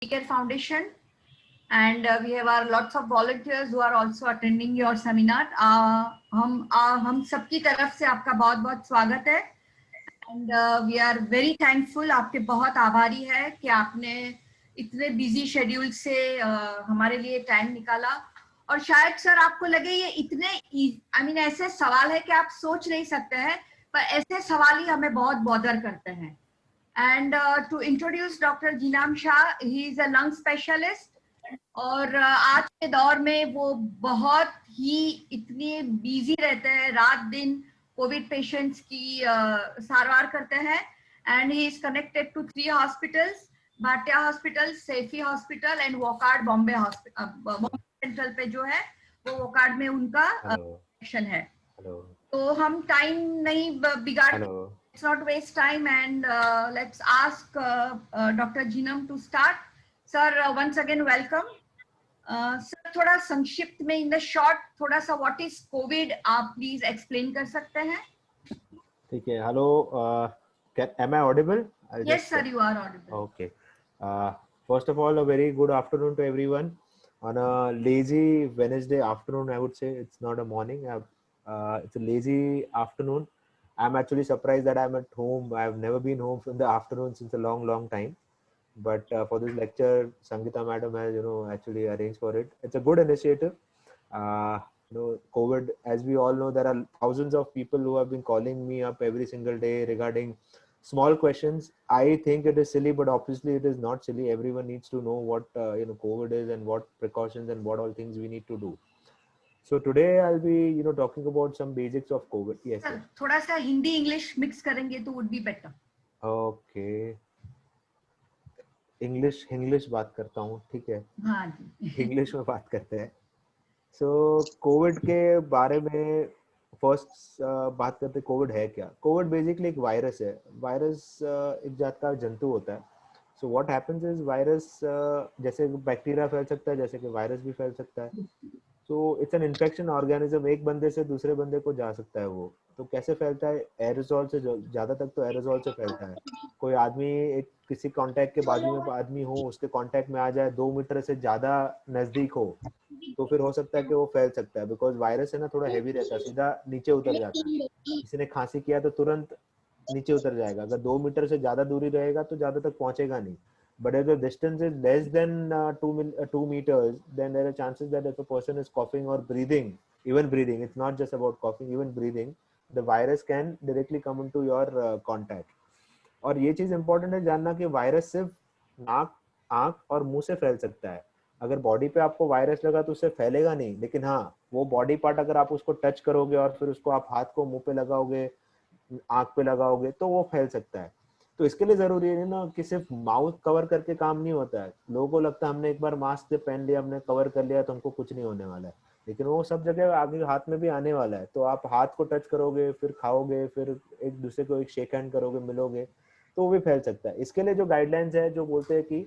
Care Foundation, and we have our lots of volunteers who are also attending your seminar. हम सबकी तरफ से आपका बहुत बहुत स्वागत है, and we are very thankful, आपके बहुत आभारी है कि आपने इतने बिजी शेड्यूल से हमारे लिए टाइम निकाला। और शायद सर आपको लगे ये इतने आई मीन ऐसे सवाल है कि आप सोच नहीं सकते हैं, पर ऐसे सवाल ही हमें बहुत बॉदर करते हैं। And to introduce Dr. Jinam Shah, he is a lung specialist, और आज के दौर में वो बहुत ही इतने बिजी रहते हैं, रात दिन कोविड पेशेंट्स की सारवार करते हैं। And he is connected to 3 hospitals, Bhatia hospital, Saifee hospital and Wockhardt Bombay hospital. Bombay Central पे जो है वो वोकार्ड में उनका कनेक्शन है। तो हम टाइम नहीं बिगाड़, let's not waste time, and let's ask Dr. Jinam to start. Sir, once again welcome. Sir, थोड़ा संक्षिप्त में in the short थोड़ा सा what is COVID आप please explain कर सकते हैं? ठीक है. Hello, am I audible? Yes sir, you are audible. Okay. First of all, a very good afternoon to everyone. On a lazy Wednesday afternoon, I would say it's not a morning. It's a lazy afternoon. I'm actually surprised that I'm at home. I've never been home in the afternoon since a long time. But for this lecture, Sangeeta madam has, actually arranged for it. It's a good initiative. COVID, as we all know, there are thousands of people who have been calling me up every single day regarding small questions. I think it is silly, but obviously it is not silly. Everyone needs to know what COVID is and what precautions and what all things we need to do. So today I'll be, talking about some basics of COVID. Yes. Sir, थोड़ा सा Hindi English mix करेंगे तो would be better. Okay. English बात करता हूँ, ठीक है? हाँ जी. इंग्लिश में बात करते हैं. So कोविड के बारे में फर्स्ट बात करते हैं. कोविड है क्या? कोविड बेसिकली एक वायरस है. वायरस एक जात का जंतु होता है. So what happens is virus जैसे बैक्टीरिया फैल सकता है, जैसे कि वायरस भी फैल सकता है. तो इट्स एन इन्फेक्शन ऑर्गेनिज्म. एक बंदे से दूसरे बंदे को जा सकता है वो. तो कैसे फैलता है? एरोसोल से. ज्यादा तक तो एरोसोल से फैलता है. कोई आदमी किसी कांटेक्ट के बाजू में आदमी हो, उसके कांटेक्ट में आ जाए, 2 मीटर से ज्यादा नजदीक हो, तो फिर हो सकता है कि वो फैल सकता है. बिकॉज वायरस है ना, थोड़ा हैवी रहता है, सीधा नीचे उतर जाता है. किसी ने खांसी किया तो तुरंत नीचे उतर जाएगा. अगर 2 मीटर से ज्यादा दूरी रहेगा तो ज्यादा तक पहुंचेगा नहीं. But if the distance is less than 2 meters, then there are chances that if a person is coughing or breathing, even breathing, it's not just about coughing, even breathing, the virus can directly come into your contact. और ये चीज important है जानना कि virus सिर्फ नाक, आंख और मुंह से फैल सकता है. अगर बॉडी पे आपको वायरस लगा तो उससे फैलेगा नहीं, लेकिन हाँ, वो बॉडी पार्ट अगर आप उसको टच करोगे और फिर उसको आप हाथ को मुंह पे लगाओगे, आंख पे लगाओगे, तो वो फैल सकता है. तो इसके लिए जरूरी है ना कि सिर्फ माउथ कवर करके काम नहीं होता है. लोगों को लगता है हमने एक बार मास्क पहन लिया, हमने कवर कर लिया तो हमको कुछ नहीं होने वाला है, लेकिन वो सब जगह आगे हाथ में भी आने वाला है. तो आप हाथ को टच करोगे, फिर खाओगे, फिर एक दूसरे को एक शेक हैंड करोगे, मिलोगे, तो वो भी फैल सकता है. इसके लिए जो गाइडलाइंस है, जो बोलते हैं कि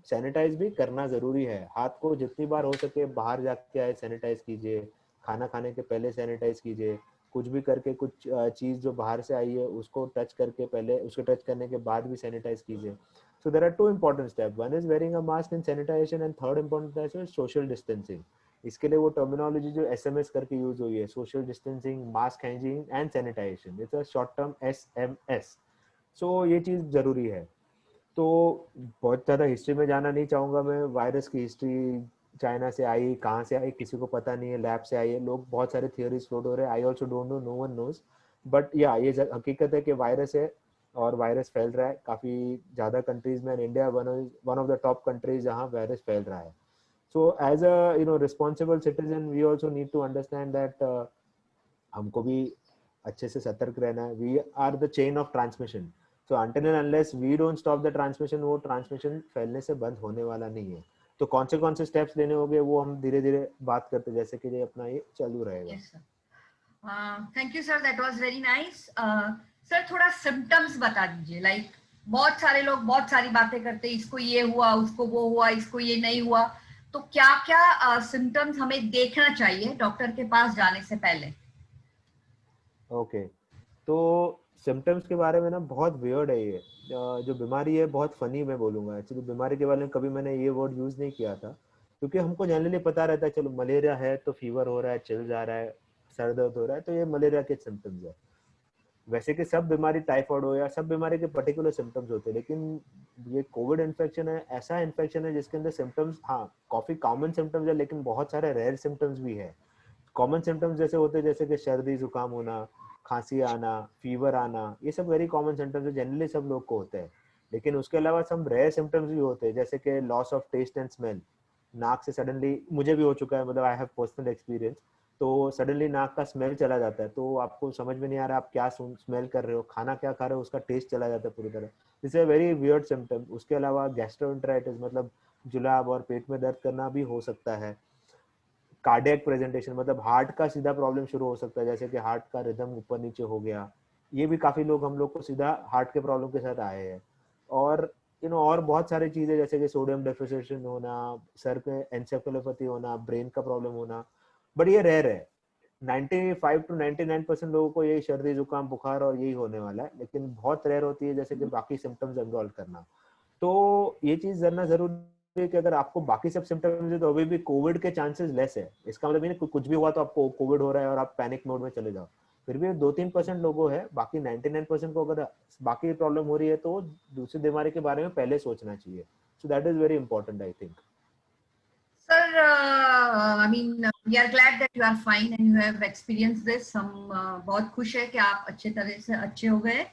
सैनिटाइज भी करना जरूरी है. हाथ को जितनी बार हो सके बाहर जाके आए सैनिटाइज कीजिए. खाना खाने के पहले सैनिटाइज कीजिए. कुछ भी करके कुछ चीज जो बाहर से आई है उसको टच करके पहले, उसको टच करने के बाद भी सैनिटाइज कीजिए. So there are 2 important step. One is wearing a mask and sanitization, and third important step is social distancing. इसके लिए वो टर्मिनोलॉजी जो एसएमएस करके यूज हुई है, social distancing, mask hygiene and sanitization, it's a short term SMS. So ये चीज जरूरी है. तो बहुत ज्यादा हिस्ट्री में जाना नहीं चाहूंगा मैं. वायरस की हिस्ट्री, चाइना से आई, कहाँ से आई किसी को पता नहीं है, लैब से आई है. लोग बहुत सारे थियोरीज फ्लोट हो रहे हैं. I also don't know, no one knows. But या ये हकीकत है कि वायरस है और वायरस फैल रहा है काफी ज्यादा कंट्रीज में. India one of the top countries जहाँ वायरस फैल रहा है. So as a responsible citizen we also need to understand that हमको भी अच्छे से सतर्क रहना है. We are the chain of transmission. So until and unless we don't stop the transmission, वो ट्रांसमिशन फैलने से बंद होने वाला नहीं है. तो कौन से स्टेप्स लेने होंगे वो हम धीरे धीरे बात करते हैं, जैसे कि ये अपना ये चालू रहेगा. Thank you sir, that was very nice. Sir थोड़ा सिम्टम्स बता दीजिए. लाइक बहुत सारे लोग बहुत सारी बातें करते हैं, इसको ये हुआ, उसको वो हुआ, इसको ये नहीं हुआ. तो क्या क्या सिम्टम्स हमें देखना चाहिए डॉक्टर के पास जाने से पहले? ओके. तो सिम्टम्स के बारे में ना बहुत वियर्ड है ये। जो बीमारी है बहुत फनी मैं बोलूंगा। एक्चुअली बीमारी के बारे में कभी मैंने ये वर्ड यूज नहीं किया था, क्योंकि हमको जनरली पता रहता है चलो मलेरिया है तो फीवर हो रहा है, चिल जा रहा है, सर दर्द हो रहा है, तो ये मलेरिया के सिम्टम्स है। वैसे कि सब बीमारी टाइफाइड हो या सब बीमारी के पर्टिकुलर सिम्टम्स होते हैं, लेकिन ये कोविड इन्फेक्शन है, ऐसा इन्फेक्शन है जिसके अंदर सिम्टम्स हाँ काफी कॉमन सिम्टम्स है, लेकिन बहुत सारे रेयर सिम्टम्स भी है। कॉमन सिम्टम्स जैसे होते हैं जैसे कि सर्दी जुकाम होना, खांसी आना, फीवर आना, ये सब वेरी कॉमन सिम्टम्स है, जनरली सब लोग को होते हैं। लेकिन उसके अलावा सब रेयर सिम्टम्स भी होते हैं, जैसे कि loss of taste and smell. नाक से सडनली, मुझे भी हो चुका है, मतलब आई हैव पर्सनल एक्सपीरियंस, तो सडनली नाक का स्मेल चला जाता है, तो आपको समझ में नहीं आ रहा आप क्या स्मेल कर रहे हो, खाना क्या खा रहे हो, उसका टेस्ट चला जाता है पूरी तरह। This is very weird symptom. उसके अलावा गैस्ट्रोएंटेराइटिस मतलब जुलाब और पेट में दर्द करना भी हो सकता है। कार्डियक प्रेजेंटेशन मतलब हार्ट का सीधा प्रॉब्लम शुरू हो सकता है, जैसे कि हार्ट का रिदम ऊपर नीचे हो गया। ये भी काफी लोग हम लोग को सीधा हार्ट के प्रॉब्लम के साथ आए हैं। और और बहुत सारी चीजें जैसे कि सोडियम डेफिशिएंसी होना, सर पे एंसेफेलोपैथी होना, ब्रेन का प्रॉब्लम होना, बट ये रेयर है। 95 to 99% लोगों को यही सर्दी जुकाम बुखार और यही होने वाला है, लेकिन बहुत रेयर होती है जैसे कि बाकी सिम्टम्स एनरोल करना। तो ये चीज जानना जरूरी है कि अगर आपको बाकी सब सिम्टम्स है तो अभी भी कोविड के चांसेस लेस है। इसका मतलब नहीं कुछ भी हुआ तो आपको कोविड हो रहा है और आप पैनिक मोड में चले जाओ। फिर भी 2-3% लोगों है, बाकी 99% को अगर बाकी प्रॉब्लम हो रही है तो दूसरी बीमारी के बारे में पहले सोचना चाहिए। So that is very important I think. Sir, I mean, we are glad that you are fine and you have experienced this. हम बहुत खुश है कि आप अच्छे तरह से अच्छे हो गए।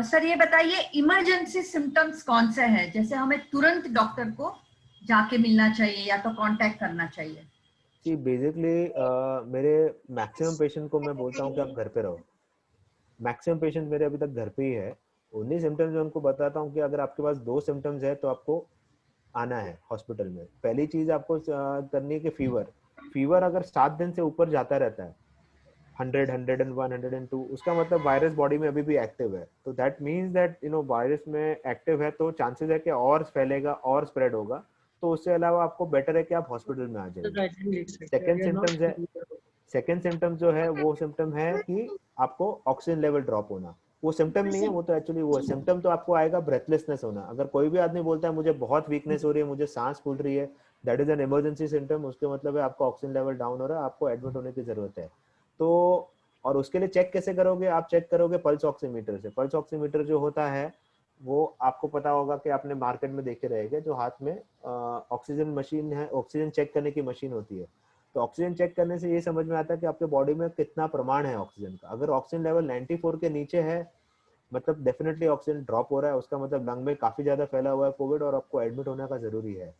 सर ये बताइए इमरजेंसी सिम्टम्स कौन से हैं, जैसे हमें तुरंत डॉक्टर को जाके मिलना चाहिए या तो कांटेक्ट करना चाहिए? जी बेसिकली मेरे मैक्सिमम पेशेंट को मैं बोलता हूँ कि आप घर पे रहो। मैक्सिमम पेशेंट मेरे अभी तक घर पे ही है। उन्हीं सिम्टम्स में उनको बताता हूँ कि अगर आपके पास 2 सिम्टम्स है तो आपको आना है हॉस्पिटल में। पहली चीज आपको करनी है कि फीवर, फीवर अगर 7 दिन से ऊपर जाता रहता है, 100, 101, 102, उसका मतलब वायरस बॉडी में अभी भी एक्टिव है। तो दैट मीन्स दैट वायरस में एक्टिव है, तो चांसेस है कि और फैलेगा और स्प्रेड होगा। तो उससे अलावा आपको बेटर है कि आप हॉस्पिटल में आ जाइए। सेकेंड सिम्टम्स है, सेकेंड सिम्टम जो है वो सिम्टम है कि आपको ऑक्सीजन लेवल ड्रॉप होना। वो सिम्टम नहीं है, वो तो एक्चुअली वो सिम्टम तो आपको आएगा ब्रेथलेसनेस होना। अगर कोई भी आदमी बोलता है मुझे बहुत वीकनेस हो रही है, मुझे सांस फूल रही है, that is an emergency symptom. उसके मतलब है आपका ऑक्सीजन लेवल डाउन हो रहा है, आपको एडमिट होने की जरूरत है। तो और उसके लिए चेक कैसे करोगे? आप चेक करोगे पल्स ऑक्सीमीटर से। पल्स ऑक्सीमीटर जो होता है वो आपको पता होगा कि आपने मार्केट में देखे रहेंगे, जो हाथ में ऑक्सीजन मशीन है, ऑक्सीजन चेक करने की मशीन होती है। तो ऑक्सीजन चेक करने से ये समझ में आता है कि आपके बॉडी में कितना प्रमाण है ऑक्सीजन का। अगर ऑक्सीजन लेवल 94 के नीचे है मतलब डेफिनेटली ऑक्सीजन ड्रॉप हो रहा है, उसका मतलब लंग में काफी ज्यादा फैला हुआ है कोविड और आपको एडमिट होने का जरूरी है।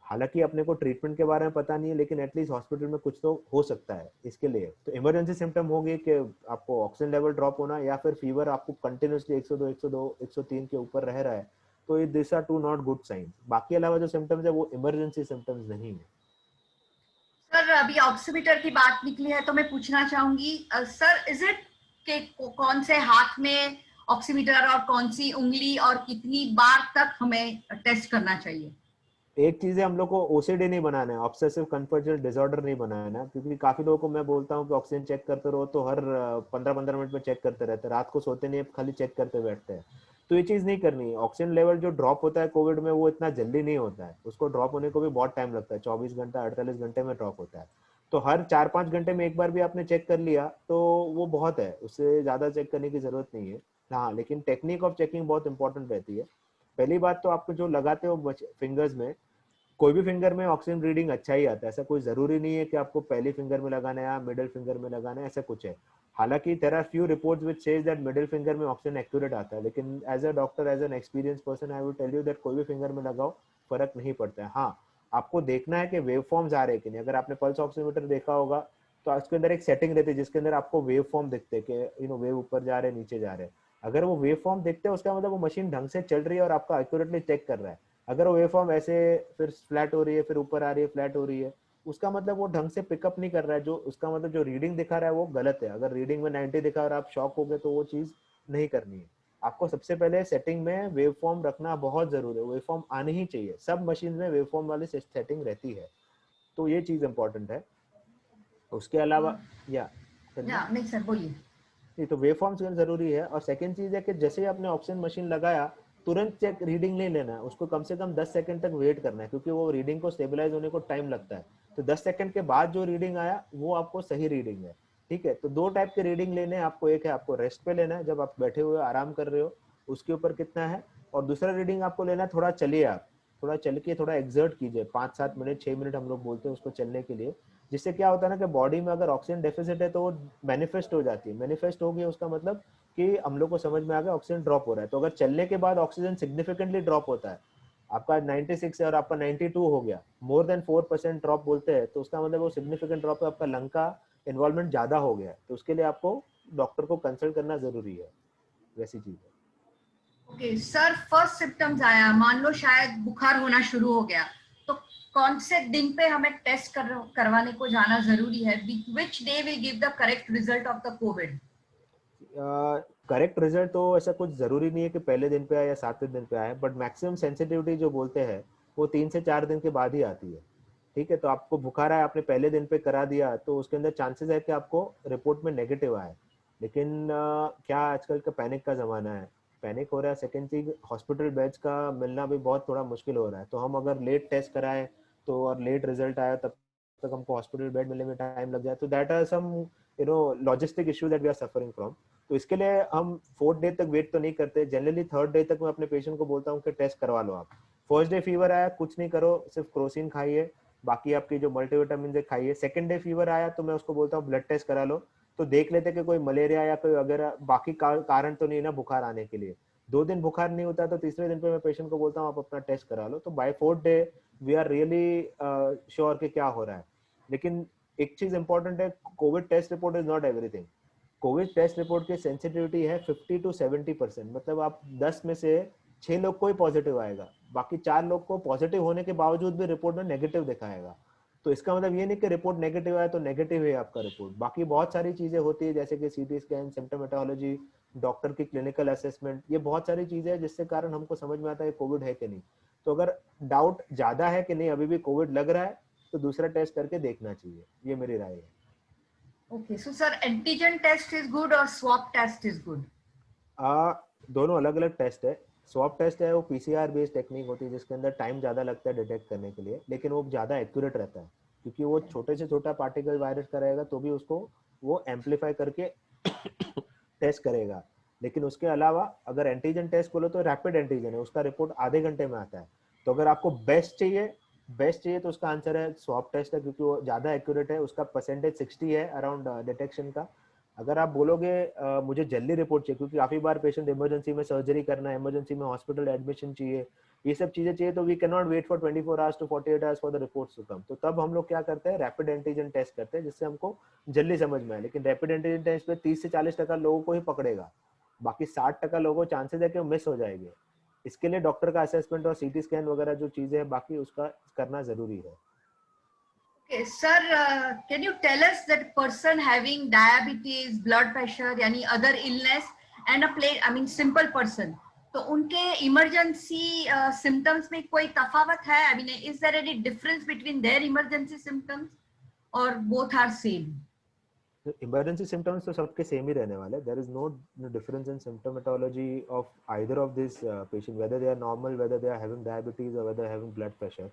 हालांकि अपने को ट्रीटमेंट के बारे में पता नहीं है, लेकिन एटलीस्ट हॉस्पिटल में कुछ तो हो सकता है इसके लिए। तो इमरजेंसी सिम्टम होगी कि आपको ऑक्सीजन लेवल ड्रॉप होना या फिर फीवर आपको कंटिन्यूसली 102, 103 के ऊपर रह रहा है, तो ये this are two not good sign. बाकी अलावा जो सिम्टम्स है वो इमरजेंसी सिम्टम्स नहीं है। सर अभी ऑक्सीमीटर की बात निकली है तो मैं पूछना चाहूंगी सर, इज इट के कौन से हाथ में ऑक्सीमीटर और कौन सी उंगली और कितनी बार तक हमें टेस्ट करना चाहिए? एक चीज है, हम लोग को ओसीडी नहीं बनाना है, ऑब्सेसिव कंपल्सिव डिसऑर्डर नहीं बनाना है, क्योंकि काफी लोगों को मैं बोलता हूँ कि ऑक्सीजन चेक करते रहो तो हर 15-15 मिनट में चेक करते रहते हैं, रात को सोते नहीं है, खाली चेक करते बैठते हैं। तो ये चीज नहीं करनी है। ऑक्सीजन लेवल जो ड्रॉप होता है कोविड में वो इतना जल्दी नहीं होता है, उसको ड्रॉप होने को भी बहुत टाइम लगता है, 24 घंटा 48 घंटे में ड्रॉप होता है। तो हर 4-5 घंटे में एक बार भी आपने चेक कर लिया तो वो बहुत है, उससे ज्यादा चेक करने की जरूरत नहीं है। हाँ लेकिन टेक्निक ऑफ चेकिंग बहुत इंपॉर्टेंट रहती है। पहली बात तो आपको जो लगाते हो फिंगर्स में, कोई भी फिंगर में ऑक्सीजन रीडिंग अच्छा ही आता है। ऐसा कोई जरूरी नहीं है कि आपको पहली फिंगर में लगाना है या मिडिल फिंगर में लगाना है, ऐसा कुछ है। हालांकि there are few reports which says that middle finger में ऑक्सीजन एक्यूरेट आता है, लेकिन as a doctor, as an experience person, I would tell you that कोई भी फिंगर में लगाओ, फर्क नहीं पड़ता है। हाँ आपको देखना है कि वेव फॉर्म्स आ रहे हैं कि नहीं। अगर आपने पल्स ऑक्सीमीटर देखा होगा तो उसके अंदर एक सेटिंग रहती है जिसके अंदर आपको वेव फॉर्म दिखते हैं कि वेव ऊपर जा रहे हैं नीचे जा रहे हैं। अगर वो वेव फॉर्म देखते हैं उसका मतलब वो मशीन ढंग से चल रही है और आपका एक्यूरेटली चेक कर रहा है। अगर वो वेवफॉर्म ऐसे फिर फ्लैट हो रही है, फिर ऊपर आ रही है, फ्लैट हो रही है, उसका मतलब वो ढंग से पिकअप नहीं कर रहा है। जो उसका मतलब जो रीडिंग दिखा रहा है वो गलत है। अगर रीडिंग में 90 दिखा और आप शॉक हो गए तो वो चीज नहीं करनी है। आपको सबसे पहले सेटिंग में वेवफॉर्म रखना बहुत जरूरी है। वेवफॉर्म आनी ही चाहिए, सब मशीन में वेवफॉर्म वाली सेटिंग रहती है, तो ये चीज इंपॉर्टेंट है। उसके अलावा या या नहीं सर बोलिए। नहीं तो वेव फॉर्म्स जरूरी है। और सेकंड चीज है कि जैसे ही आपने ऑक्सीजन मशीन लगाया तुरंत चेक रीडिंग नहीं लेना है, उसको कम से कम 10 सेकंड तक वेट करना है, क्योंकि वो रीडिंग को स्टेबलाइज होने को टाइम लगता है। तो 10 सेकंड के बाद जो रीडिंग आया वो आपको सही रीडिंग है। ठीक है, तो दो टाइप के रीडिंग लेने हैं आपको। एक है आपको रेस्ट पे लेना है, जब आप बैठे हुए आराम कर रहे हो उसके ऊपर कितना है, और दूसरा रीडिंग आपको लेना है थोड़ा चलिए, आप थोड़ा चल के थोड़ा एक्सर्ट कीजिए, 5-7 मिनट 6 मिनट हम लोग बोलते हैं उसको चलने के लिए। जिससे क्या होता है ना कि बॉडी में अगर ऑक्सीजन डेफिसिट है तो वो मैनिफेस्ट हो जाती है। मैनिफेस्ट हो गई उसका मतलब कि हम लोग को समझ में आ गया ऑक्सीजन ड्रॉप हो रहा है। तो अगर चलने के बाद ऑक्सीजन सिग्निफिकेंटली ड्रॉप होता है, आपका 96 है और आपका 92 हो गया, मोर देन 4% ड्रॉप बोलते हैं, तो उसका मतलब वो सिग्निफिकेंट ड्रॉप है, आपका लंग का इन्वॉल्वमेंट ज्यादा हो गया है, तो उसके लिए आपको डॉक्टर को कंसल्ट करना जरूरी है। वैसी चीज है। ओके सर, फर्स्ट सिम्टम्स आया, मान लो शायद बुखार होना शुरू हो गया, तो कौन से दिन पे हमें टेस्ट करवाने को जाना जरूरी है? Which day will give the correct result of the Covid? Correct result तो ऐसा कुछ जरूरी नहीं है कि पहले दिन पे आए या 7वें दिन पे आए, बट मैक्सिमम सेंसिटिविटी जो बोलते हैं वो 3 से 4 दिन के बाद ही आती है। ठीक है, तो आपको बुखार आया, आपने पहले दिन पे करा दिया, तो उसके अंदर चांसेस है कि आपको रिपोर्ट में नेगेटिव आए। लेकिन क्या आजकल का पैनिक का जमाना है, पैनिक हो रहा है। सेकेंड चीज, हॉस्पिटल बेड्स का मिलना भी बहुत थोड़ा मुश्किल हो रहा है, तो हम अगर लेट टेस्ट कराए तो और लेट रिजल्ट आया तब तक हमको हॉस्पिटल बेड मिलने में टाइम लग जाए, तो that are some logistic issue that we are suffering from. तो इसके लिए हम 4th डे तक वेट तो नहीं करते, जनरली 3rd डे तक मैं अपने पेशेंट को बोलता हूँ कि टेस्ट करवा लो आप। फर्स्ट डे फीवर आया कुछ नहीं करो, सिर्फ क्रोसिन खाइए, बाकी आपकी जो मल्टीविटामिन है खाइए। सेकंड डे फीवर आया तो मैं उसको बोलता हूँ ब्लड टेस्ट करा लो, तो देख लेते कि कोई मलेरिया या कोई वगैरह बाकी कारण तो नहीं ना बुखार आने के लिए। 2 दिन बुखार नहीं होता तो तीसरे दिन पे मैं पेशेंट को बोलता हूँ आप अपना टेस्ट करा लो। तो by 4th day we are really sure कि क्या हो रहा है। लेकिन एक चीज इंपॉर्टेंट है, COVID test report is not everything. COVID test report की सेंसिटिविटी है 50 to 70%, मतलब आप 10 में से 6 लोग को ही पॉजिटिव आएगा, बाकी 4 लोग को पॉजिटिव होने के बावजूद भी रिपोर्ट में नेगेटिव दिखाएगा। तो इसका मतलब ये नहीं कि रिपोर्ट नेगेटिव आया तो नेगेटिव है आपका रिपोर्ट, बाकी बहुत सारी चीजें होती है जैसे कि सीटी स्कैन, सिम्टोमेटोलॉजी, डॉक्टर की क्लिनिकल असेसमेंट, ये बहुत सारी चीजें हैं जिससे कारण हमको समझ में आता है कोविड है कि नहीं। तो अगर डाउट ज्यादा है कि नहीं अभी भी कोविड लग रहा है तो दूसरा टेस्ट करके देखना चाहिए, ये मेरी राय है। Okay so sir, antigen test is good और स्वैब टेस्ट इज गुड? दोनों अलग अलग टेस्ट है। स्वैब टेस्ट है वो पीसीआर बेस्ड टेक्निक होती है जिसके अंदर टाइम ज़्यादा लगता है डिटेक्ट करने के लिए, लेकिन वो ज़्यादा एक्यूरेट रहता है, क्योंकि वो छोटे से छोटा पार्टिकल वायरस का रहेगा तो भी उसको वो एम्पलीफाई करके टेस्ट करेगा। लेकिन उसके अलावा अगर एंटीजन टेस्ट बोलो तो रैपिड एंटीजन है, उसका रिपोर्ट आधे घंटे में आता है। तो अगर आपको बेस्ट चाहिए तो उसका आंसर है स्वैब टेस्ट है, क्योंकि वो ज़्यादा एक्यूरेट है, उसका परसेंटेज 60 है अराउंड डिटेक्शन का। अगर आप बोलोगे मुझे जल्दी रिपोर्ट चाहिए, क्योंकि काफी बार पेशेंट इमरजेंसी में सर्जरी करना है, इमरजेंसी में हॉस्पिटल एडमिशन चाहिए, ये सब चीजें चाहिए, तो we can not wait for 24 hours to 48 hours for the reports to come. तो तब हम लोग क्या करते हैं, रैपिड एंटीजन टेस्ट करते हैं जिससे हमको जल्दी समझ में आए। लेकिन रैपिड एंटीजन टेस्ट पे 30 से 40% लोगों को ही पकड़ेगा, बाकी 60% लोगों को चांसेस है कि वो मिस हो जाएंगे। इसके लिए डॉक्टर का असेसमेंट और सीटी स्कैन वगैरह जो चीजें हैं बाकी उसका करना जरूरी है। Okay, sir, can you tell us that person having diabetes, blood pressure, यानी other illness and a play, I mean simple person, तो उनके emergency symptoms में कोई तफावत है? I mean, is there any difference between their emergency symptoms or both are same? Emergency symptoms तो सबके same ही रहने वाले, there is no difference in symptomatology of either of this patient, whether they are normal, whether they are having diabetes और whether having blood pressure.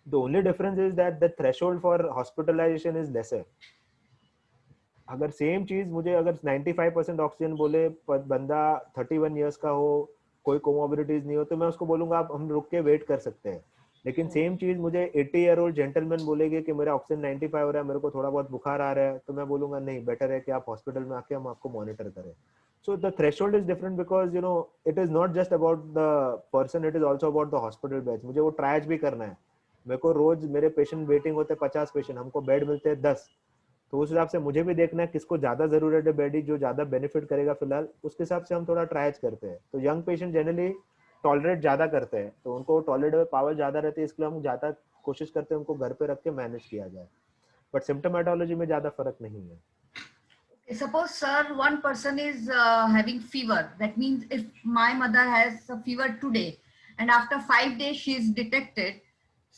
The only difference is that the threshold for hospitalization is lesser. अगर same चीज मुझे अगर 95% oxygen बोले पर बंदा 31 years का हो, कोई कोमोबिलिटीज नहीं हो, तो मैं उसको बोलूंगा आप हम रुक के वेट कर सकते हैं। लेकिन सेम चीज मुझे 80 ईयर ओल्ड जेंटलमैन बोलेगे कि मेरा ऑक्सीजन 95 हो रहा है, मेरे को थोड़ा बहुत बुखार आ रहा है, तो मैं बोलूंगा नहीं, बेटर है कि आप हॉस्पिटल में आके हम आपको मॉनिटर करें। So the threshold is different because it is not just about the person, it is also about the hospital beds. मुझे वो ट्रायज भी करना है, मेरे को रोज मेरे पेशेंट वेटिंग होते हैं 50 पेशेंट, हमको बेड मिलते हैं 10, तो उस हिसाब से मुझे भी देखना है किसको ज्यादा जरूरत है बेड, जो ज्यादा बेनिफिट करेगा फिलहाल, उसके हिसाब से हम थोड़ा ट्रायज करते हैं। तो यंग पेशेंट जनरली टॉलरेट ज्यादा करते हैं, तो उनको टॉलरेट पावर ज्यादा रहती है, इसलिए हम ज्यादा कोशिश करते हैं उनको घर पे रख के मैनेज किया जाए, बट सिम्टोमेटोलॉजी में ज्यादा फर्क नहीं है। Suppose, sir, one person is having fever. That means if my mother has a fever today and after 5 days she is detected,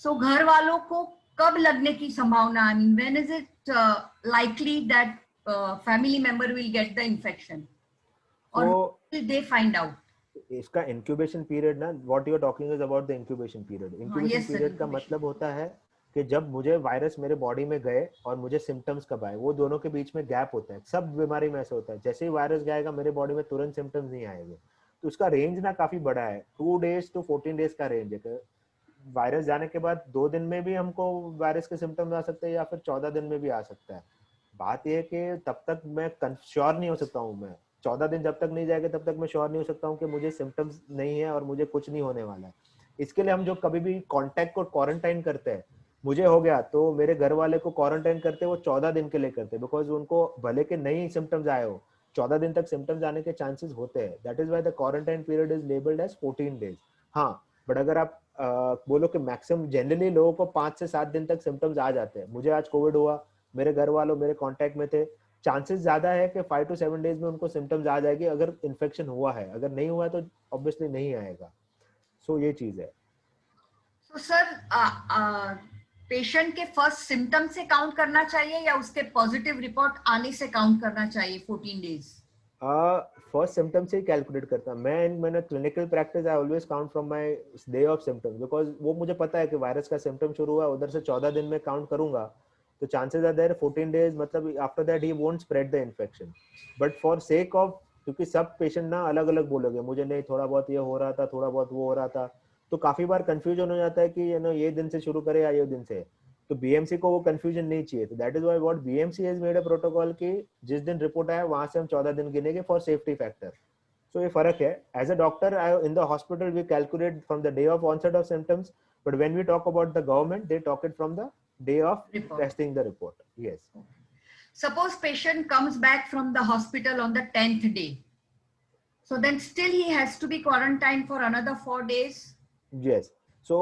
so घर वालों को कब लगने की संभावना? I mean, when is it likely that family member will get the infection, or तो will they find out? इसका incubation period ना, what you are talking is about the incubation period. हाँ, इंक्यूबेशन yes sir, पीरियड का incubation. मतलब होता है कि जब मुझे वायरस मेरे बॉडी में गए और मुझे सिम्टम्स कब आए, वो दोनों के बीच में गैप होता है. सब बीमारी में ऐसा होता है, जैसे ही वायरस जाएगा मेरे बॉडी में तुरंत सिम्टम्स नहीं आएंगे. तो उसका रेंज ना काफी बड़ा है, 2 days to 14 days का रेंज है. वायरस जाने के बाद 2 दिन में भी हमको वायरस के सिम्टम्स आ सकते हैं या फिर 14 दिन में भी आ सकता है. बात यह है कि तब तक मैं श्योर नहीं हो सकता हूँ. मैं 14 दिन जब तक नहीं जाएगा तब तक मैं श्योर नहीं हो सकता हूँ कि मुझे सिम्टम्स नहीं है और मुझे कुछ नहीं होने वाला है. इसके लिए हम जो कभी भी कॉन्टैक्ट को क्वारंटाइन करते हैं, मुझे हो गया तो मेरे घर वाले को क्वारंटाइन करते वो 14 दिन के लिए करते, बिकॉज उनको भले के नहीं सिम्टम्स आए हो, 14 दिन तक सिम्टम्स आने के चांसेस होते हैं. That is why the quarantine period is labelled as 14 days. हाँ, बट अगर आप बोलो कि मैक्सिमम जनरली लोगों को 5 से 7 दिन तक सिम्टम्स आ जाते हैं. मुझे आज कोविड हुआ, मेरे घर वालों मेरे कांटेक्ट में थे, चांसेस ज्यादा है कि 5 to 7 days में उनको सिम्टम्स आ जाएगी अगर इन्फेक्शन हुआ है. अगर नहीं हुआ है तो ऑब्वियसली नहीं आएगा. सो ये चीज है. तो सर, पेशेंट के फर्स्ट सिम्टम से काउंट करना चाहिए या उसके पॉजिटिव रिपोर्ट आने से काउंट करना चाहिए 14 डेज? फर्स्ट सिम्टम से ही कैलकुलेट करता. मैंने clinical practice I always count from my day of symptoms, because वो मुझे पता है कि वायरस का सिम्टम शुरू हुआ, उधर से 14 दिन में काउंट करूंगा तो चांसेस आर देयर 14 days, मतलब after that he won't spread the infection. But for sake of, क्योंकि सब पेशेंट ना अलग अलग बोलोगे, मुझे नहीं थोड़ा बहुत ये हो रहा था, थोड़ा बहुत वो हो रहा था, तो काफी बार कंफ्यूजन हो जाता है कि ये दिन से शुरू करे या ये दिन से. तो बीएमसी को वो कंफ्यूजन नहीं चाहिए. तो that is why what BMC has made a protocol कि जिस दिन रिपोर्ट आया वहां से हम 14 दिन गिनेंगे फॉर सेफ्टी फैक्टर. सो ये फर्क है. As a doctor in the hospital we calculate from the day of onset of symptoms, but when we talk about the government they talk it from the day of Report. testing the report. Yes. Suppose patient comes back from the hospital on the 10th day. So then still he has to be quarantined for another 4 days? Yes. So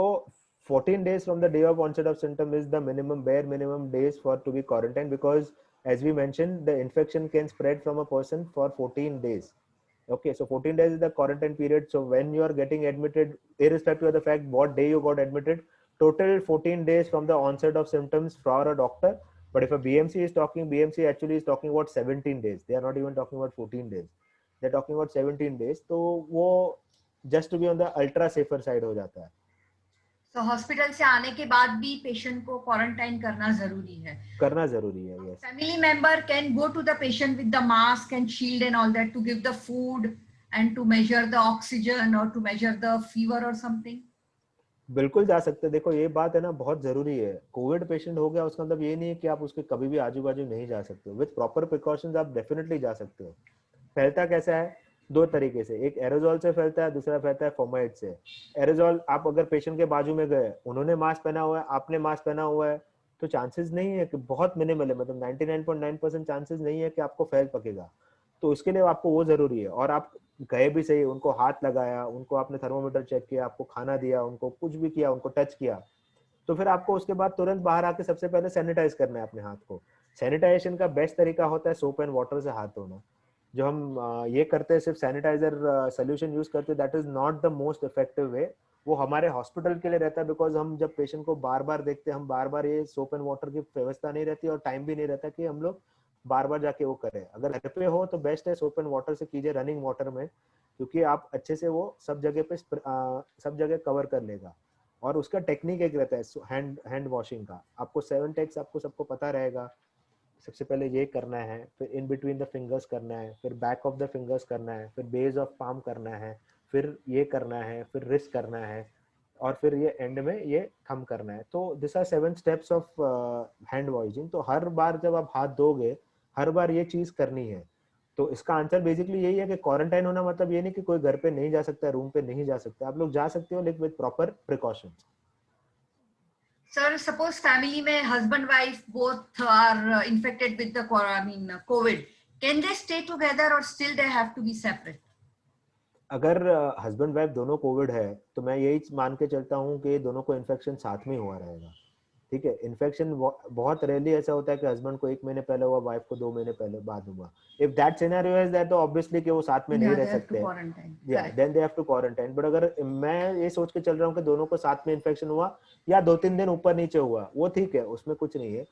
14 days from the day of onset of symptom is the minimum, bare minimum days for to be quarantined, because as we mentioned, the infection can spread from a person for 14 days. Okay, so 14 days is the quarantine period. So when you are getting admitted, irrespective of the fact what day you got admitted, total 14 days from the onset of symptoms for a doctor. But if a BMC is talking, BMC actually is talking about 17 days. They are not even talking about 14 days. They're talking about 17 days. तो वो just to be on the ultra safer side हो जाता है. So hospital से आने के बाद भी पेशेंट को क्वारंटाइन करना जरूरी है. करना जरूरी है. Yes. Family member can go to the patient with the mask and shield and all that to give the food and to measure the oxygen or to measure the fever or something. बिल्कुल जा सकते हैं. देखो ये बात है ना, बहुत जरूरी है. कोविड पेशेंट हो गया उसका मतलब ये नहीं है कि आप उसके कभी भी आजू बाजू नहीं जा सकते हो. विद प्रॉपर प्रिकॉशंस आप डेफिनेटली जा सकते हो. फैलता कैसा है? 2 तरीके से. एक एरोजॉल से फैलता है, दूसरा फैलता है फॉर्माइड से. एरोजॉल, आप अगर पेशेंट के बाजू में गए, उन्होंने मास्क पहना हुआ है, आपने मास्क पहना हुआ है, तो चांसेस नहीं है कि, बहुत मिनिमल है, मतलब 99.9% चांसेस नहीं है कि आपको फैल पकेगा. तो उसके लिए आपको वो जरूरी है. और आप गए भी सही, उनको हाथ लगाया, उनको आपने थर्मोमीटर चेक किया, आपको खाना दिया, उनको कुछ भी किया, उनको टच किया, तो फिर आपको उसके बाद तुरंत बाहर आके सबसे पहले सैनिटाइज करना है अपने हाथ को. सैनिटाइजेशन का बेस्ट तरीका होता है सोप एंड वाटर से हाथ धोना. जो हम ये करते हैं, सिर्फ सैनिटाइजर सोल्यूशन यूज करते हैं, that is not the most effective way. वो हमारे हॉस्पिटल के लिए रहता है, बिकॉज हम जब पेशेंट को बार बार देखते हैं, हम बार बार ये सोप एंड वाटर की व्यवस्था नहीं रहती और टाइम भी नहीं रहता कि हम लोग बार बार जाके वो करें. अगर घर पे हो तो बेस्ट है सोप एंड वाटर से कीजिए, रनिंग वाटर में, क्योंकि आप अच्छे से वो सब जगह पे सब जगह कवर कर लेगा. और उसका टेक्निक एक रहता है हैंड वॉशिंग का. आपको 7 टेक्स आपको सबको पता रहेगा. सबसे पहले ये करना है, फिर इन बिटवीन द फिंगर्स करना है, फिर बैक ऑफ द फिंगर्स करना है, फिर बेस ऑफ पाम करना है, फिर ये करना है, फिर रिस्ट करना है, और फिर ये एंड में ये थंब करना है. तो this are 7 steps of hand washing. तो हर बार जब आप हाथ धोगे, हर बार ये चीज करनी है. तो इसका आंसर बेसिकली यही है कि क्वारंटाइन होना मतलब ये नहीं कि कोई घर पे नहीं जा सकता, रूम पे नहीं जा सकता. आप लोग जा सकते हो, लेकिन with proper precautions. Sir, suppose family में husband wife both are infected with the COVID. Can they stay together or still they have to be separate? अगर हस्बैंड वाइफ दोनों कोविड है तो मैं यही मान के चलता हूँ कि दोनों को इन्फेक्शन साथ में हुआ रहेगा. ठीक है. इन्फेक्शन बहुत रेयरली ऐसा होता है कि हस्बैंड को 1 महीने पहले हुआ, वाइफ को 2 महीने पहले बाद हुआ. If that scenario is that, तो ऑब्वियसली कि वो साथ में नहीं रह सकते. या then they have to quarantine. But अगर मैं ये सोच के चल रहा हूँ कि दोनों को साथ में इन्फेक्शन हुआ या 2-3 दिन ऊपर नीचे हुआ, वो ठीक है, उसमें कुछ नहीं है.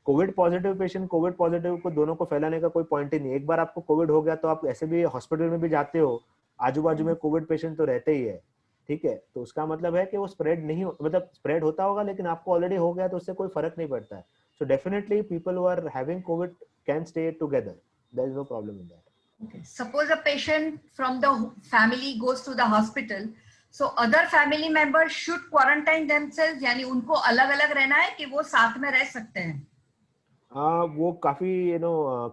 कोविड पॉजिटिव को दोनों को फैलाने का कोई पॉइंट ही नहीं। एक बार आपको कोविड हो गया तो आप ऐसे भी हॉस्पिटल में भी जाते हो, आजू बाजू में कोविड पेशेंट तो रहते ही है, ठीक है, तो उसका मतलब है कि वो स्प्रेड नहीं मतलब स्प्रेड होता होगा, लेकिन आपको ऑलरेडी हो गया तो उससे कोई फर्क नहीं पड़ता है। So definitely people who are having COVID can stay together, there is no problem in that. Okay. Suppose a patient from the family goes to the hospital, so other family members should quarantine themselves, यानी उनको अलग अलग रहना है कि वो साथ में रह सकते हैं? वो काफी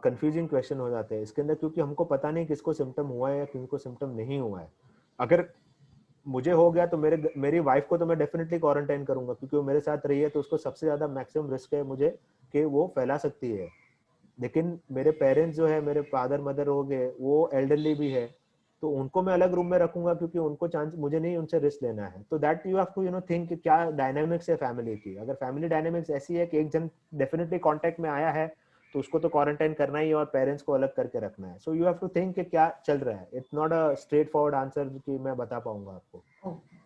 कंफ्यूजिंग क्वेश्चन हो जाते हैं इसके अंदर, क्योंकि हमको पता नहीं किसको सिम्टम हुआ है या किसको सिम्टम नहीं हुआ है। अगर मुझे हो गया तो मेरी वाइफ को तो मैं डेफिनेटली क्वारंटाइन करूंगा, क्योंकि वो मेरे साथ रही है, तो उसको सबसे ज्यादा मैक्सिमम रिस्क है मुझे कि वो फैला सकती है। लेकिन मेरे पेरेंट्स जो है, मेरे फादर मदर हो गए, वो एल्डरली भी है, तो उनको मैं अलग रूम में रखूंगा, क्योंकि उनको चांस मुझे नहीं उनसे रिस्क लेना है। तो that you have to think क्या डायनामिक्स है फैमिली की। अगर फैमिली डायनामिक्स ऐसी है कि एक जन डेफिनेटली कांटेक्ट में आया है तो उसको तो क्वारंटाइन करना ही है और पेरेंट्स को अलग करके रखना है। So you have to think कि क्या चल रहा है। It's not a straightforward answer कि मैं बता पाऊंगा आपको। Okay.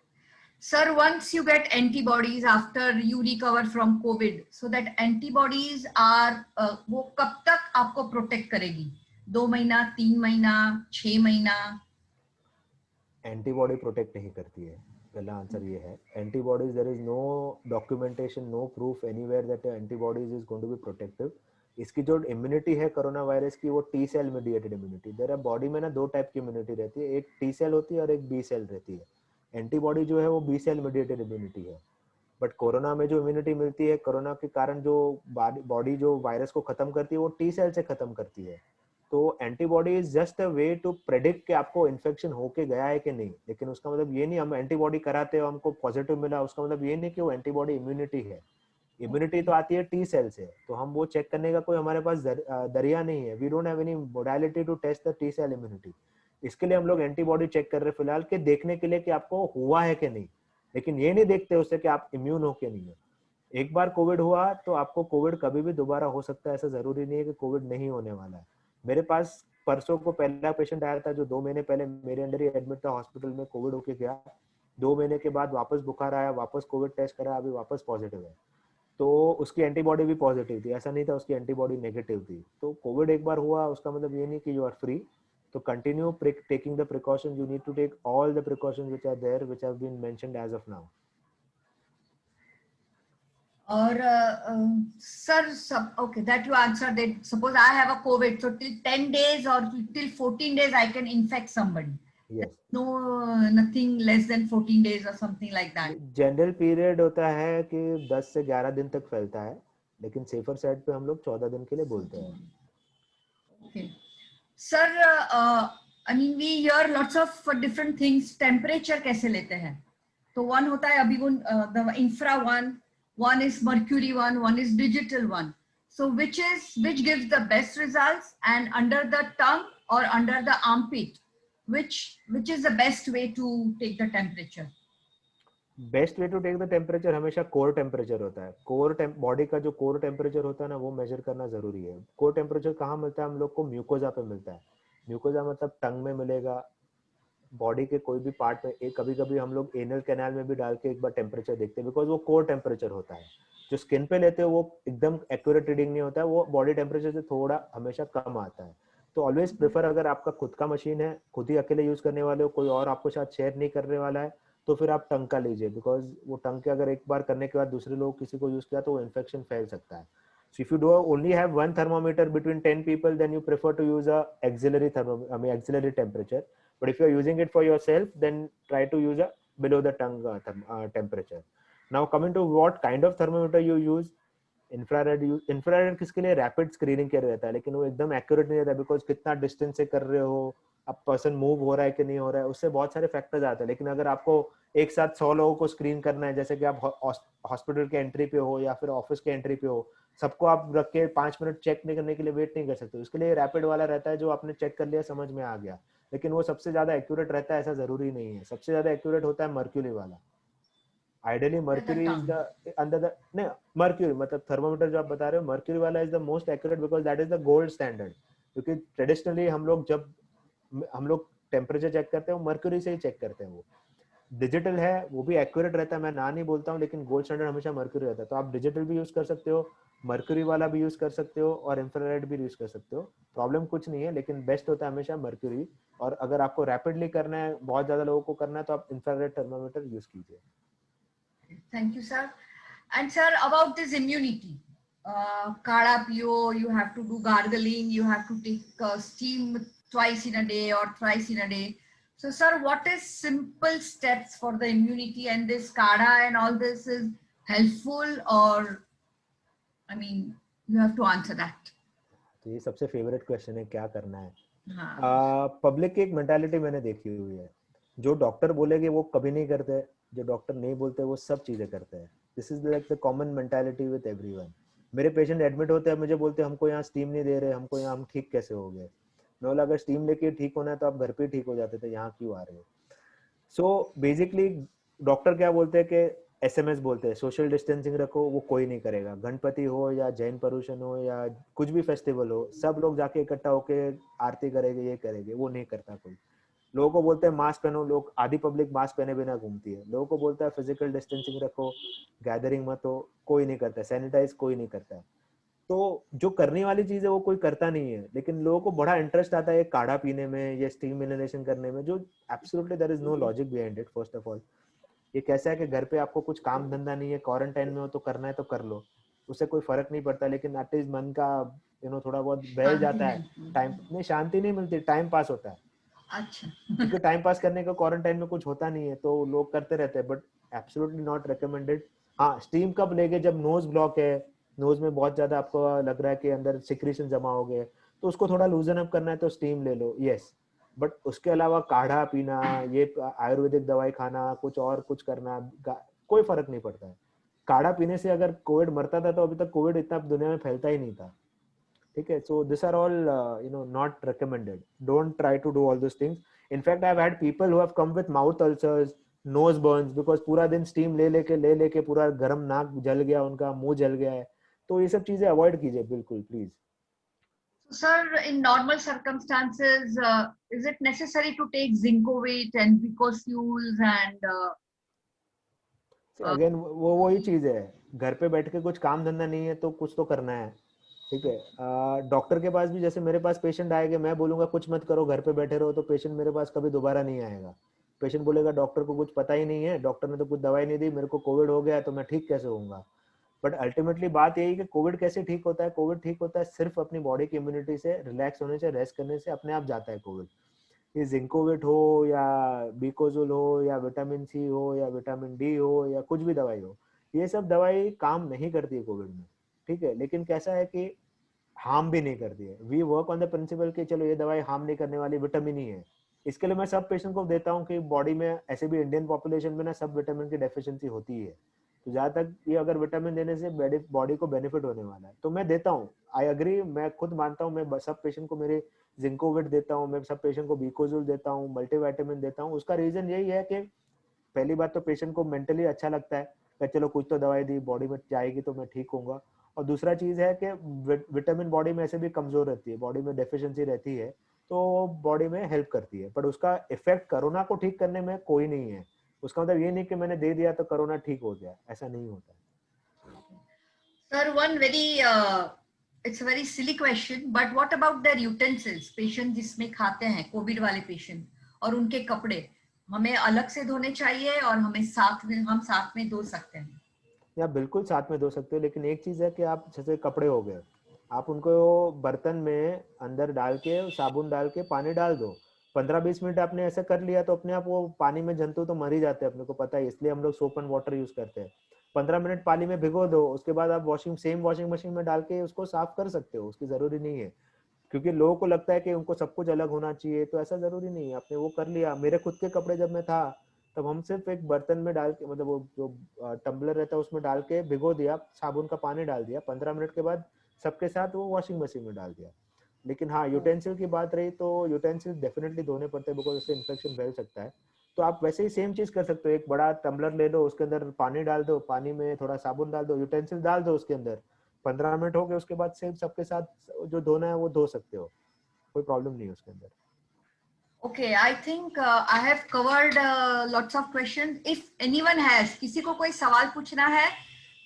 Sir, once you get antibodies after you recover from COVID, so that antibodies are वो कब तक आपको प्रोटेक्ट करेगी? 2 महीना, 3 महीना, 6 महीना? एंटीबॉडी प्रोटेक्ट नहीं करती है, पहला आंसर ये है। Antibodies, there is no documentation, no proof anywhere that antibodies is going to be protective. इसकी जो इम्यूनिटी है कोरोना वायरस की, वो T cell mediated immunity. Their body में ना दो टाइप की इम्यूनिटी रहती है, एक टी सेल होती है और एक बी सेल रहती है। एंटीबॉडी जो है वो बी सेल मीडिएटेड इम्यूनिटी है। बट कोरोना में जो इम्यूनिटी मिलती है, कोरोना के कारण जो बॉडी जो वायरस को खत्म करती है, वो टी सेल से खत्म करती है। तो antibody is just a way to predict कि आपको इन्फेक्शन होके गया है कि नहीं। लेकिन उसका मतलब ये नहीं हम एंटीबॉडी कराते हो हमको पॉजिटिव मिला, उसका मतलब ये नहीं कि वो एंटीबॉडी इम्यूनिटी है। इम्यूनिटी तो आती है टी सेल से, तो हम वो चेक करने का कोई हमारे पास दरिया नहीं है। We don't have any modality to test the T cell immunity. इसके लिए हम लोग एंटीबॉडी चेक कर रहे हैं फिलहाल, के देखने के लिए कि आपको हुआ है कि नहीं। लेकिन ये नहीं देखते उससे कि आप इम्यून हो कि नहीं हो। एक बार कोविड हुआ तो आपको कोविड कभी भी दोबारा हो सकता है, ऐसा जरूरी नहीं है कि कोविड नहीं होने वाला है। मेरे पास परसों को पहला पेशेंट आया था जो 2 महीने पहले मेरे अंडर ही एडमिट था हॉस्पिटल में, कोविड होके गया। 2 महीने के बाद वापस बुखार आया, वापस कोविड टेस्ट करा, अभी वापस पॉजिटिव है। तो उसकी एंटीबॉडी भी पॉजिटिव थी, ऐसा नहीं था उसकी एंटीबॉडी नेगेटिव थी। तो कोविड एक बार हुआ उसका मतलब ये नहीं कि यू आर फ्री। तो continue taking the precautions, you need to take all the precautions which are there, which have been mentioned as of now. और सर सब okay that you answer that suppose I have a COVID, so till 10 days or till 14 days I can infect somebody. Yes, No, nothing less than 14 days or something like that. General period होता है कि 10 से 11 दिन तक फैलता है, लेकिन safer side पे हम लोग 14 दिन के लिए बोलते हैं। Okay. Sir, I mean we hear lots of different things. Temperature कैसे लेते हैं? तो one होता है अभी the infra one is mercury one is digital one. So which gives the best results, and under the tongue or under the armpit, which is the best way to take the temperature? Best way to take the temperature हमेशा core temperature होता है। Body का जो core temperature होता है ना, वो major करना जरूरी है। कोर टेम्परेचर कहाँ मिलता है हम लोग को? म्यूकोजा पे मिलता है। म्यूकोजा मतलब टंग में मिलेगा, बॉडी के कोई भी पार्ट में। एक कभी कभी हम लोग एनल कैनाल में भी डाल के एक बार टेम्परेचर देखते हैं, बिकॉज वो कोर टेम्परेचर होता है। जो स्किन पे लेते हो वो एकदम एक्यूरेट रीडिंग नहीं होता है, वो बॉडी टेम्परेचर से थोड़ा हमेशा कम आता है। तो ऑलवेज प्रेफर, अगर आपका खुद का मशीन है, खुद ही अकेले यूज करने वाले हो, कोई और आपको साथ शेयर नहीं करने वाला है, तो फिर आप टंग का लीजिए। बिकॉज वो टंग के अगर एक बार करने के बाद दूसरे लोग किसी को यूज किया तो वो इन्फेक्शन फैल सकता है। So if you do only have one thermometer between 10 people, then you prefer to use a auxiliary temperature. But if you are using it for yourself, then try to use a below the tongue temperature. Now coming to what kind of thermometer you use, infrared किसके लिए? Rapid screening के लिए रहता है, लेकिन वो एकदम accurate नहीं रहता, बिकॉज कितना डिस्टेंस से कर रहे हो, अब पर्सन मूव हो रहा है कि नहीं हो रहा है, उससे बहुत सारे फैक्टर्स आते हैं। लेकिन अगर आपको एक साथ 100 लोगों को स्क्रीन करना है, जैसे कि आप हॉस्पिटल के एंट्री पे हो या फिर ऑफिस के एंट्री पे हो, सबको आप रख के 5 मिनट चेक नहीं करने के लिए वेट नहीं कर सकते। उसके लिए रैपिड वाला रहता है, जो आपने चेक कर लिया, समझ में आ गया। लेकिन वो सबसे ज्यादा एक्यूरेट रहता है ऐसा जरूरी नहीं है। सबसे ज्यादा एक्यूरेट होता है मर्क्यूरी वाला। Ideally mercury is the under the नहीं, मर्क्यूरी मतलब थर्मोमीटर जो आप बता रहे हो, मर्क्यूरी वाला is the most accurate, because that is the gold standard. क्योंकि ट्रेडिशनली हम लोग टेम्परेचर चेक करते हैं वो मर्क्यूरी से ही चेक करते हैं वो। डिजिटल है वो भी एक्यूरेट रहता है, मैं ना नहीं बोलता हूँ, लेकिन गोल्ड स्टैंडर्ड हमेशा मर्क्यूरी रहता है। तो आप डिजिटल भी यूज कर सकते हो, मर्क्यूरी वाला भी यूज कर सकते हो, और इंफ्रारेड भी यूज कर सकते हो, प्रॉब्लम कुछ नहीं है, लेकिन बेस्ट होता है हमेशा मर्क्यूरी। और अगर आपको रैपिडली करना है, बहुत ज्यादा लोगों को करना है, तो आप इंफ्रारेड थर्मामीटर यूज कीजिए। Thank you, sir. And sir, about this immunity, kada piyo, you have to do gargling, you have to take steam twice in a day or thrice in a day. So, sir, what is simple steps for the immunity, and this kada and all this is helpful, or I mean, you have to answer that. तो ये सबसे favourite question है, क्या करना है। हाँ. Public की एक मेंटालिटी मैंने देखी हुई है, जो डॉक्टर बोलेगे वो कभी नहीं करते, जो डॉक्टर नहीं बोलते वो सब चीजें करते हैं। This is like the common mentality with everyone. मेरे पेशेंट एडमिट होते हैं, मुझे बोलते हैं हमको यहाँ स्टीम नहीं दे रहे, हमको यहाँ, हम ठीक कैसे हो गए। मैं बोला अगर स्टीम लेके ठीक होना है तो आप घर पे ठीक हो जाते थे, यहाँ क्यों आ रहे हो। सो बेसिकली डॉक्टर क्या बोलते हैं कि एसएमएस बोलते हैं, सोशल डिस्टेंसिंग रखो, वो कोई नहीं करेगा। गणपति हो या जैन पर्यूषण हो या कुछ भी फेस्टिवल हो, सब लोग जाके इकट्ठा होके आरती करेंगे, ये करेंगे, वो नहीं करता कोई। लोगों को बोलते हैं मास्क पहनो, लोग आधी पब्लिक मास्क पहने बिना घूमती है। लोगों को बोलता है फिजिकल डिस्टेंसिंग रखो, गैदरिंग मत हो, कोई नहीं करता। सैनिटाइज कोई नहीं करता है। तो जो करने वाली चीज है वो कोई करता नहीं है, लेकिन लोगों को बड़ा इंटरेस्ट आता है काढ़ा पीने में, ये स्टीम इनहेलेशन करने में, जो absolutely there is no logic behind it. First of all, ये कैसा है कि घर पे आपको कुछ काम धंधा नहीं है, क्वारंटाइन में हो तो करना है तो कर लो, उससे कोई फर्क नहीं पड़ता। लेकिन एटलीस्ट मन का थोड़ा बहुत बह शांति जाता है। मिलती है. टाइम नहीं, शांति नहीं मिलती, टाइम पास होता है। अच्छा. क्योंकि टाइम पास करने का क्वारंटाइन में कुछ होता नहीं है, तो लोग करते रहते हैं, बट एब्सोल्युटली नॉट रिकमेंडेड। हाँ, स्टीम कब लेके, जब नोज ब्लॉक है, नोज में बहुत ज्यादा आपको लग रहा है कि अंदर सिक्रीशन जमा हो गए, तो उसको थोड़ा लूजन अप करना है तो स्टीम ले लो, यस। बट उसके अलावा काढ़ा पीना, ये आयुर्वेदिक दवाई खाना, कुछ और कुछ करना, कोई फर्क नहीं पड़ता है। काढ़ा पीने से अगर कोविड मरता था तो अभी तक कोविड इतना दुनिया में फैलता ही नहीं था। ठीक है, so this are all not recommended. Don't try to do all this things. In fact I have had people who have come with mouth ulcers, nose burns, because पूरा दिन स्टीम ले लेके पूरा गर्म नाक जल गया, उनका मुंह जल गया है। तो ये सब चीजें अवॉइड कीजिए बिल्कुल, please. Sir, in normal circumstances, is it necessary to take Zincovit and Vicofuels and uh, again वो वही चीज है, घर पे बैठ के कुछ काम धंधा नहीं है तो कुछ तो करना है। ठीक है, डॉक्टर के पास भी, जैसे मेरे पास पेशेंट आएंगे, मैं बोलूंगा कुछ मत करो, घर पे बैठे रहो, तो पेशेंट मेरे पास कभी दोबारा नहीं आएगा। पेशेंट बोलेगा डॉक्टर को कुछ पता ही नहीं है, डॉक्टर ने तो कुछ दवाई नहीं दी, मेरे को कोविड हो गया तो मैं ठीक कैसे होऊंगा। बट अल्टीमेटली बात यही कि कोविड कैसे ठीक होता है। कोविड ठीक होता है सिर्फ अपनी बॉडी की इम्यूनिटी से, रिलैक्स होने से, रेस्ट करने से अपने आप जाता है कोविड। ये जिंकोविट हो या बीकोजुल हो या विटामिन सी हो या विटामिन डी हो या कुछ भी दवाई हो, ये सब दवाई काम नहीं करती है कोविड में। ठीक है, लेकिन कैसा है कि हार्म भी नहीं करती है। We work on the principle कि चलो ये दवाई हार्म नहीं करने वाली, विटामिन ही है। इसके लिए मैं सब पेशेंट को देता हूँ कि बॉडी में, ऐसे भी इंडियन पॉपुलेशन में ना सब विटामिन की डेफिशिएंसी होती है, तो जहाँ तक ये अगर विटामिन देने से बॉडी को बेनिफिट होने वाला है तो मैं देता हूँ। आई अग्री, मैं खुद मानता हूँ, मैं सब पेशेंट को मेरे जिंकोविट देता हूँ, मैं सब पेशेंट को बीकोजुल देता हूँ, मल्टीविटामिन देता हूँ। उसका रीजन यही है कि पहली बात तो पेशेंट को मेंटली अच्छा लगता है कि चलो कुछ तो दवाई दी, बॉडी में जाएगी तो मैं ठीक होऊंगा। और दूसरा चीज है कि विटामिन बॉडी में ऐसे भी कमजोर रहती है, बॉडी में डेफिशिएंसी रहती है, तो बॉडी में हेल्प करती है। पर उसका इफेक्ट कोरोना को ठीक करने में कोई नहीं है। उसका मतलब ये नहीं कि मैंने दे दिया तो कोरोना ठीक हो गया, ऐसा नहीं होता। sir, one very it's a very silly question, but what about their utensils? Patient जिसमें खाते हैं, कोविड वाले पेशेंट, और उनके कपड़े हमें अलग से धोने चाहिए और हमें साथ में धो सकते हैं? या बिल्कुल साथ में धो सकते हो, लेकिन एक चीज है कि आप जैसे कपड़े हो गए, आप उनको बर्तन में अंदर डाल के साबुन डाल के पानी डाल दो। 15-20 मिनट आपने ऐसा कर लिया तो अपने आप वो पानी में जंतु तो मर ही जाते हैं, अपने को पता है, इसलिए हम लोग सोप एंड वाटर यूज करते हैं। 15 मिनट पानी में भिगो दो, उसके बाद आप सेम वॉशिंग मशीन में डाल के उसको साफ कर सकते हो, उसकी जरूरी नहीं है। क्योंकि लोगों को लगता है कि उनको सब कुछ अलग होना चाहिए, तो ऐसा जरूरी नहीं है। आपने वो कर लिया। मेरे खुद के कपड़े जब मैं था, तब हम सिर्फ एक बर्तन में डाल के, मतलब वो जो टम्बलर रहता है उसमें डाल के भिगो दिया, साबुन का पानी डाल दिया, 15 मिनट के बाद सबके साथ वो वॉशिंग मशीन में डाल दिया। लेकिन हाँ, यूटेंसिल की बात रही तो यूटेंसिल डेफिनेटली धोने पड़ते हैं, बिकॉज उससे इन्फेक्शन फैल सकता है। तो आप वैसे ही सेम चीज कर सकते हो, एक बड़ा टम्बलर ले लो, उसके अंदर पानी डाल दो, पानी में थोड़ा साबुन डाल दो, यूटेंसिल डाल दो उसके अंदर, 15 मिनट हो गए, उसके बाद सेम सबके साथ जो धोना है वो धो सकते हो, कोई प्रॉब्लम नहीं है उसके अंदर। Okay, I think I have covered lots of questions. If anyone has, किसी को कोई सवाल पूछना है,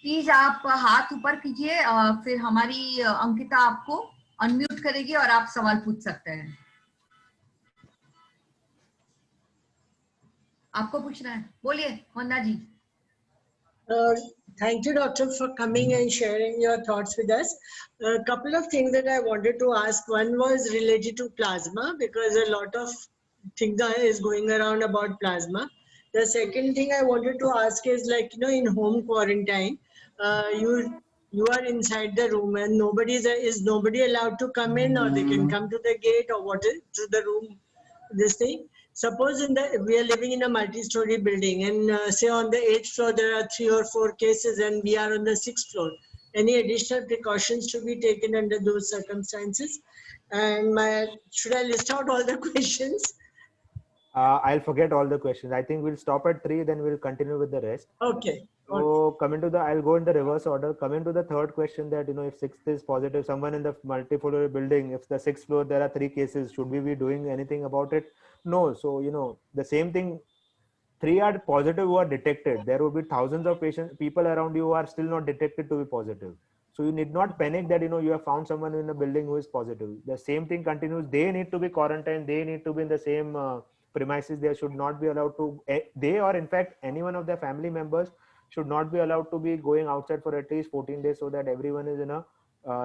प्लीज आप हाथ ऊपर कीजिए, फिर हमारी अंकिता आपको अनम्यूट करेगी और आप सवाल पूछ सकते हैं. आपको पूछना है, बोलिए वंदना जी. Uh, Thank you, Doctor, for coming and sharing your thoughts with us. A couple of things that I wanted to ask. One was related to plasma, because a lot of things is going around about plasma. The second thing I wanted to ask is, like, in home quarantine, you are inside the room and is nobody allowed to come in, or they can come to the gate, or what is to the room, this thing. Suppose we are living in a multi-story building, and say on the 8th floor there are 3 or 4 cases, and we are on the 6th floor. Any additional precautions to be taken under those circumstances? And should I list out all the questions? I'll forget all the questions. I think we'll stop at 3, then we'll continue with the rest. Okay. So coming to I'll go in the reverse order. Coming to the third question, that if 6th is positive, someone in the multi-floor building, if the 6th floor there are 3 cases, should we be doing anything about it? No. So the same thing. 3 are positive who are detected. There will be thousands of people around you who are still not detected to be positive. So you need not panic that you have found someone in a building who is positive. The same thing continues. They need to be quarantined. They need to be in the same premises. They should not be allowed to. They, or in fact any one of their family members, should not be allowed to be going outside for at least 14 days, so that everyone is in a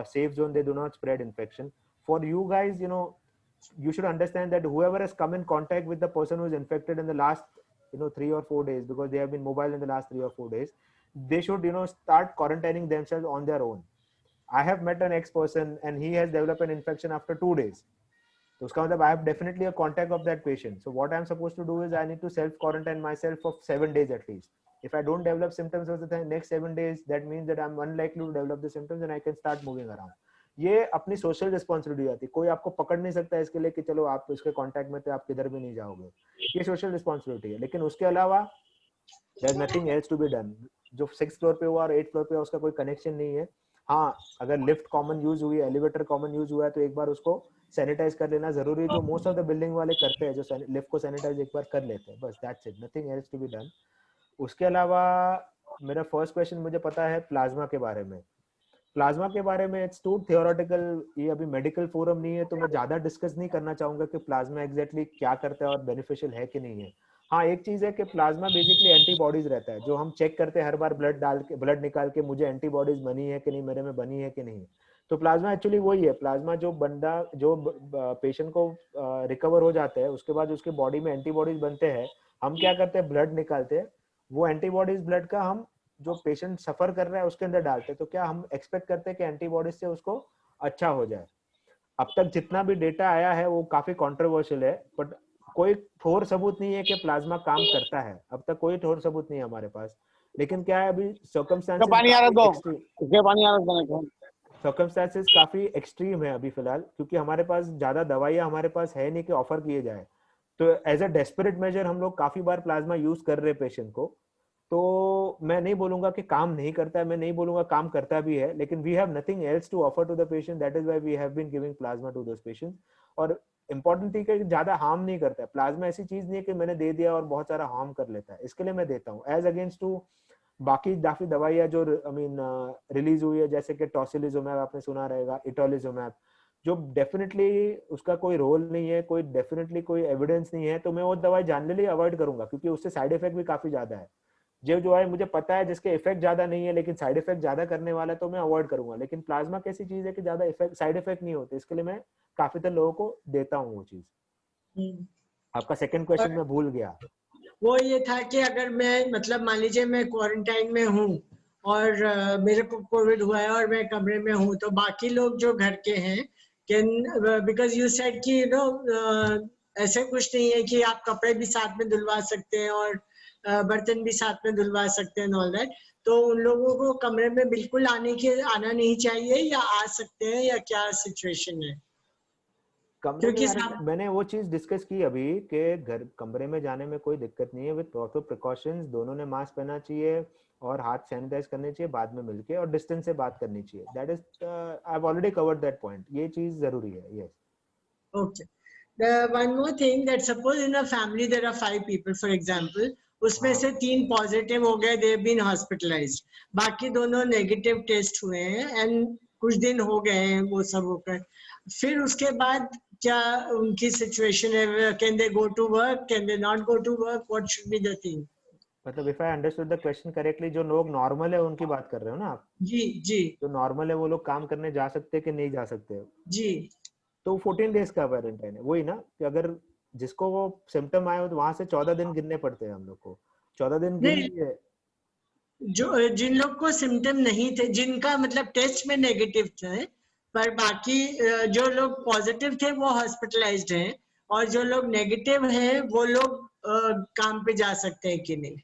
safe zone. They do not spread infection. For you guys, you should understand that whoever has come in contact with the person who is infected in the last 3 or 4 days, because they have been mobile in the last 3 or 4 days, they should start quarantining themselves on their own. I have met an ex-person and he has developed an infection after 2 days. So I have definitely a contact of that patient. So what I'm supposed to do is I need to self-quarantine myself for 7 days at least. If I don't develop symptoms for the next 7 days, that means that I'm unlikely to develop the symptoms and I can start moving around. ये अपनी social responsibility आती है. कोई आपको पकड़ नहीं सकता है इसके लिए कि चलो आप उसके कांटेक्ट में थे, आप किधर भी नहीं जाओगे. ये सोशल रिस्पॉन्सिबिलिटी है. लेकिन उसके अलावा there is nothing else to be done. जो 6th फ्लोर पे हुआ और 8th फ्लोर पे उसका कोई कनेक्शन नहीं है. हाँ, अगर लिफ्ट कॉमन यूज हुई, एलिवेटर कॉमन यूज हुआ है, तो एक बार उसको सैनिटाइज कर लेना जरूरी है, जो मोस्ट ऑफ द बिल्डिंग वाले करते हैं, जो लिफ्ट को सैनिटाइज एक बार कर लेते हैं. बस that's it, nothing else to be done. उसके अलावा मेरा फर्स्ट क्वेश्चन मुझे पता है प्लाज्मा के बारे में. प्लाज्मा के बारे में इट्स टू थियोरेटिकल. ये अभी मेडिकल फोरम नहीं है, तो मैं ज्यादा डिस्कस नहीं करना चाहूंगा कि प्लाज्मा एग्जैक्टली क्या करता है और बेनिफिशियल है कि नहीं है. हाँ, एक चीज है कि प्लाज्मा बेसिकली एंटीबॉडीज रहता है, जो हम चेक करते हैं हर बार ब्लड निकाल के, मुझे एंटीबॉडीज बनी है कि नहीं, मेरे में बनी है कि नहीं. तो प्लाज्मा एक्चुअली वही है. प्लाज्मा जो पेशेंट को रिकवर हो जाता है, उसके बाद उसके बॉडी में एंटीबॉडीज बनते हैं. हम क्या करते हैं, ब्लड निकालते हैं, वो एंटीबॉडीज ब्लड का हम जो पेशेंट सफर कर रहा है उसके अंदर डालते हैं. तो क्या हम एक्सपेक्ट करते हैं कि एंटीबॉडीज से उसको अच्छा हो जाए. अब तक जितना भी डेटा आया है वो काफी कंट्रोवर्शियल है, बट कोई ठोस सबूत नहीं है कि प्लाज्मा काम करता है. अब तक कोई ठोस सबूत नहीं है हमारे पास. लेकिन क्या है, अभी सर्कमस्टेंसेस काफी एक्सट्रीम है अभी फिलहाल, क्योंकि हमारे पास ज्यादा दवाइयां हमारे पास है नहीं कि ऑफर किए जाए. तो एज अ डेस्परेट मेजर हम लोग काफी बार प्लाज्मा यूज कर रहे हैं पेशेंट को. तो मैं नहीं बोलूंगा कि काम नहीं करता है, मैं नहीं बोलूंगा काम करता भी है, लेकिन we have nothing else to offer to the patient. That is why we have been giving plasma to those patients. और इंपॉर्टेंट थिंग है कि ज्यादा हार्म नहीं करता है. प्लाज्मा ऐसी चीज नहीं है कि मैंने दे दिया और बहुत सारा हार्म कर लेता है. इसके लिए मैं देता हूँ एज अगेंस्ट टू बाकी काफी दवाइयां जो रिलीज हुई है, जैसे कि टॉसिलिजुमैब आपने सुना रहेगा, इटोलिजुमैब, जो डेफिनेटली उसका कोई रोल नहीं है, कोई डेफिनेटली कोई एविडेंस नहीं है, तो मैं वो दवाई जानने अवॉइड करूंगा, क्योंकि उससे साइड इफेक्ट भी काफी ज्यादा है. जो है मुझे पता है जिसके इफेक्ट ज्यादा नहीं है लेकिन साइड इफेक्ट ज्यादा करने वाला है, तो मैं अवॉइड करूंगा. लेकिन प्लाज्मा कैसी चीज है कि ज्यादा इफेक्ट साइड इफेक्ट नहीं होते, इसके लिए मैं काफी तरह लोगों को देता हूँ वो चीज. आपका सेकंड क्वेश्चन मैं भूल गया. वो ये था कि अगर मैं, मतलब मान लीजिए मैं क्वारंटाइन में हूँ और मेरे को कोविड हुआ है और मैं कमरे में हूँ, तो बाकी लोग जो घर के हैं, कैन, बिकॉज यू सेड कि ऐसे कुछ नहीं है कि आप कपड़े भी साथ में धुलवा सकते हैं और बर्तन भी साथ में धुलवा सकते हैं ऑल दैट. तो उन लोगों को कमरे में बिल्कुल आना नहीं चाहिए, या आ सकते हैं, या क्या सिचुएशन है? कमरे में मैंने वो चीज डिस्कस की अभी कि कमरे में जाने में कोई दिक्कत नहीं है, विद प्रॉपर प्रिकॉशंस. दोनों ने मास्क पहनना चाहिए और हाथ सैनिटाइज करने चाहिए बाद में मिलके, और डिस्टेंस से बात करनी चाहिए. That is I have already covered that point. ये चीज जरूरी है. Yes. Okay. one more thing, that suppose in a family there are 5 people, for example, उसमें से 3 पॉजिटिव हो गए, they have been hospitalized, बाकी दोनों नेगेटिव टेस्ट हुए हैं एंड कुछ दिन हो गए हैं वो सब होकर, फिर उसके बाद क्या उनकी सिचुएशन है? Can they go to work, can they not go to work, what should be the thing? मतलब if I understood the question correctly, जो लोग नॉर्मल है उनकी बात कर रहे हो ना आप? जी जी जो नॉर्मल है वो लोग काम करने जा सकते हैं कि नहीं जा सकते? जी। तो 14 डेज का क्वारंटाइन है, वही ना कि अगर जिसको वो सिम्टम आए हो तो वहां से 14 दिन गिनने पड़ते हैं हम लोग को। 14 दिन गिन नहीं, लिए। जो जिन लोग को सिम्टम नहीं थे, जिनका मतलब टेस्ट में नेगेटिव थे, पर बाकी जो लोग पॉजिटिव थे वो हॉस्पिटलाइज्ड हैं, और जो लोग नेगेटिव हैं वो लोग काम पे जा सकते हैं कि नहीं?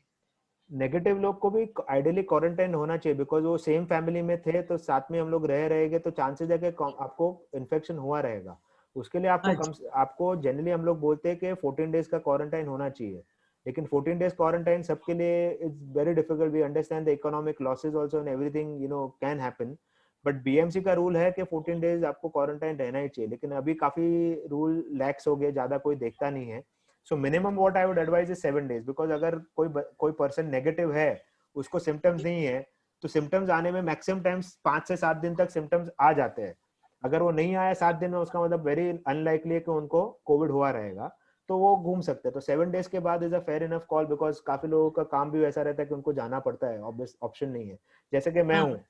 नेगेटिव लोग को भी आइडियली क्वारंटाइन होना चाहिए, बिकॉज वो सेम फैमिली में थे तो साथ में हम लोग रहेंगे तो चांसेस है कि आपको इन्फेक्शन हुआ रहेगा। उसके लिए आपको आपको जनरली हम लोग बोलते हैं कि 14 डेज का क्वारंटाइन होना चाहिए, लेकिन 14 डेज क्वारंटाइन सबके लिए it's very difficult. We understand the economic losses also and everything can happen, but BMC का रूल है कि 14 डेज आपको क्वारंटाइन रहना ही चाहिए। लेकिन अभी काफी रूल लैक्स हो गए, ज्यादा कोई देखता नहीं है। So minimum what I would advice is 7 days, because अगर कोई पर्सन नेगेटिव है, उसको सिम्टम्स नहीं है, तो सिम्टम्स आने में मैक्सिमम टाइम्स 5 से 7 दिन तक सिम्टम्स आ जाते हैं। अगर वो नहीं आया 7 दिन में, उसका मतलब वेरी अनलाइकली है कि उनको कोविड हुआ रहेगा, तो वो घूम सकते हैं। तो 7 डेज के बाद is a fair enough call, because काफी लोगों का काम भी वैसा रहता है कि उनको जाना पड़ता है, ऑब्वियस ऑप्शन नहीं है। जैसे कि मैं हूँ,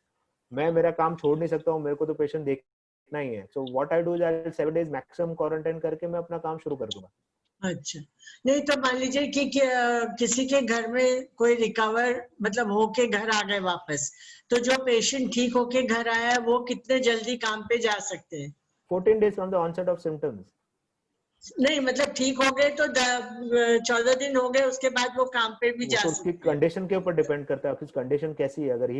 मैं मेरा काम छोड़ नहीं सकता हूँ, मेरे को तो पेशेंट देखना ही है। So what I do is I 7 days maximum quarantine करके मैं अपना काम शुरू कर दूंगा। अच्छा, नहीं तो मान लीजिए कि किसी के घर में कोई रिकवर मतलब होके घर आ गए वापस, तो जो पेशेंट ठीक होके घर आया है वो कितने जल्दी काम पे जा सकते हैं? 14 days from the onset of symptoms. नहीं मतलब ठीक हो गए तो 14 दिन हो गए, उसके बाद वो काम पे भी जा तो उसकी सकते हैं? कंडीशन के ऊपर डिपेंड करता है, उसकी कंडीशन कैसी है। अगर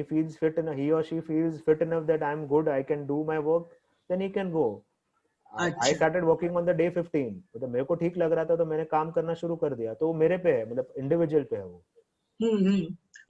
he or she feels fit enough that I'm good, I can do my work, then he can go. I started working on the day 15, मतलब मेरे को ठीक लग रहा था तो मैंने काम करना शुरू कर दिया। तो मेरे पे है, मतलब इंडिविजुअल पे है वो।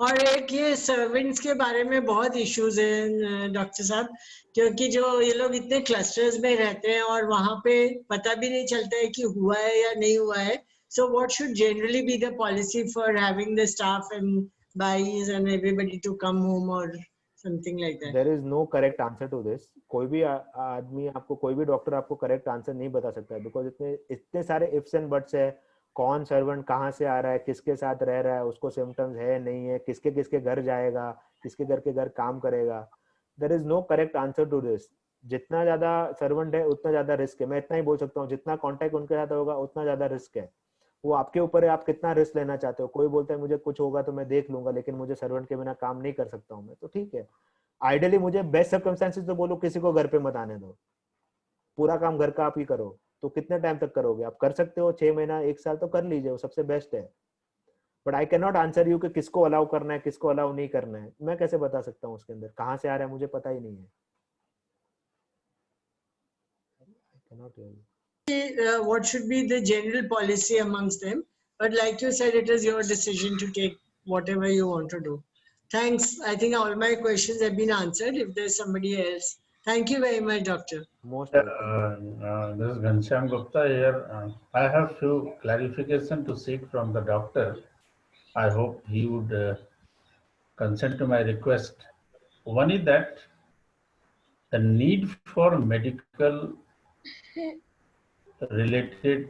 और एक ये सर्वेंट्स के बारे में बहुत इश्यूज हैं डॉक्टर साहब, क्योंकि जो ये लोग इतने क्लस्टर्स में रहते हैं और वहां पे पता भी नहीं चलता है कि हुआ है या नहीं हुआ है। So what should generally be the policy for having the staff and boys and everybody to come home और something like that? There is no correct answer to this. कोई भी आदमी आपको, कोई भी डॉक्टर आपको करेक्ट आंसर नहीं बता सकता है, बिकॉज इतने सारे इफ्स एंड बट्स है। कौन सर्वेंट कहाँ से आ रहा है, किसके साथ रह रहा है, उसको सिम्टम्स है नहीं है, किसके किसके घर जाएगा, किसके घर के घर काम करेगा। There is no correct answer to this. जितना ज्यादा सर्वेंट है उतना ज्यादा रिस्क है। मैं इतना ही बोल सकता हूँ, जितना कॉन्टेक्ट उनके साथ होगा उतना ज्यादा रिस्क है। वो आपके ऊपर है, आप कितना रिस्क लेना चाहते हो। कोई बोलता है मुझे कुछ होगा तो मैं देख लूंगा, लेकिन मुझे सर्वेंट के बिना काम नहीं कर सकता हूँ मैं, तो ठीक है। आइडियली मुझे बेस्ट सर्कमस्टेंसेस तो बोलो किसी को घर पे मत आने दो, पूरा काम घर का आप ही करो। तो कितने टाइम तक करोगे? आप कर सकते हो 6 महीना 1 साल तो कर लीजिए, वो सबसे बेस्ट है। But I can not answer you कि किसको अलाउ करना है किसको अलाउ नहीं करना है। मैं कैसे बता सकता हूँ उसके अंदर कहाँ से आ रहा है, मुझे पता ही नहीं है। What should be the general policy amongst them? But like you said, it is your decision to take whatever you want to do. Thanks. I think all my questions have been answered. If there's somebody else, thank you very much, doctor. Most welcome. This is Ghanshyam Gupta here. I have few clarification to seek from the doctor. I hope he would consent to my request. One is that the need for medical related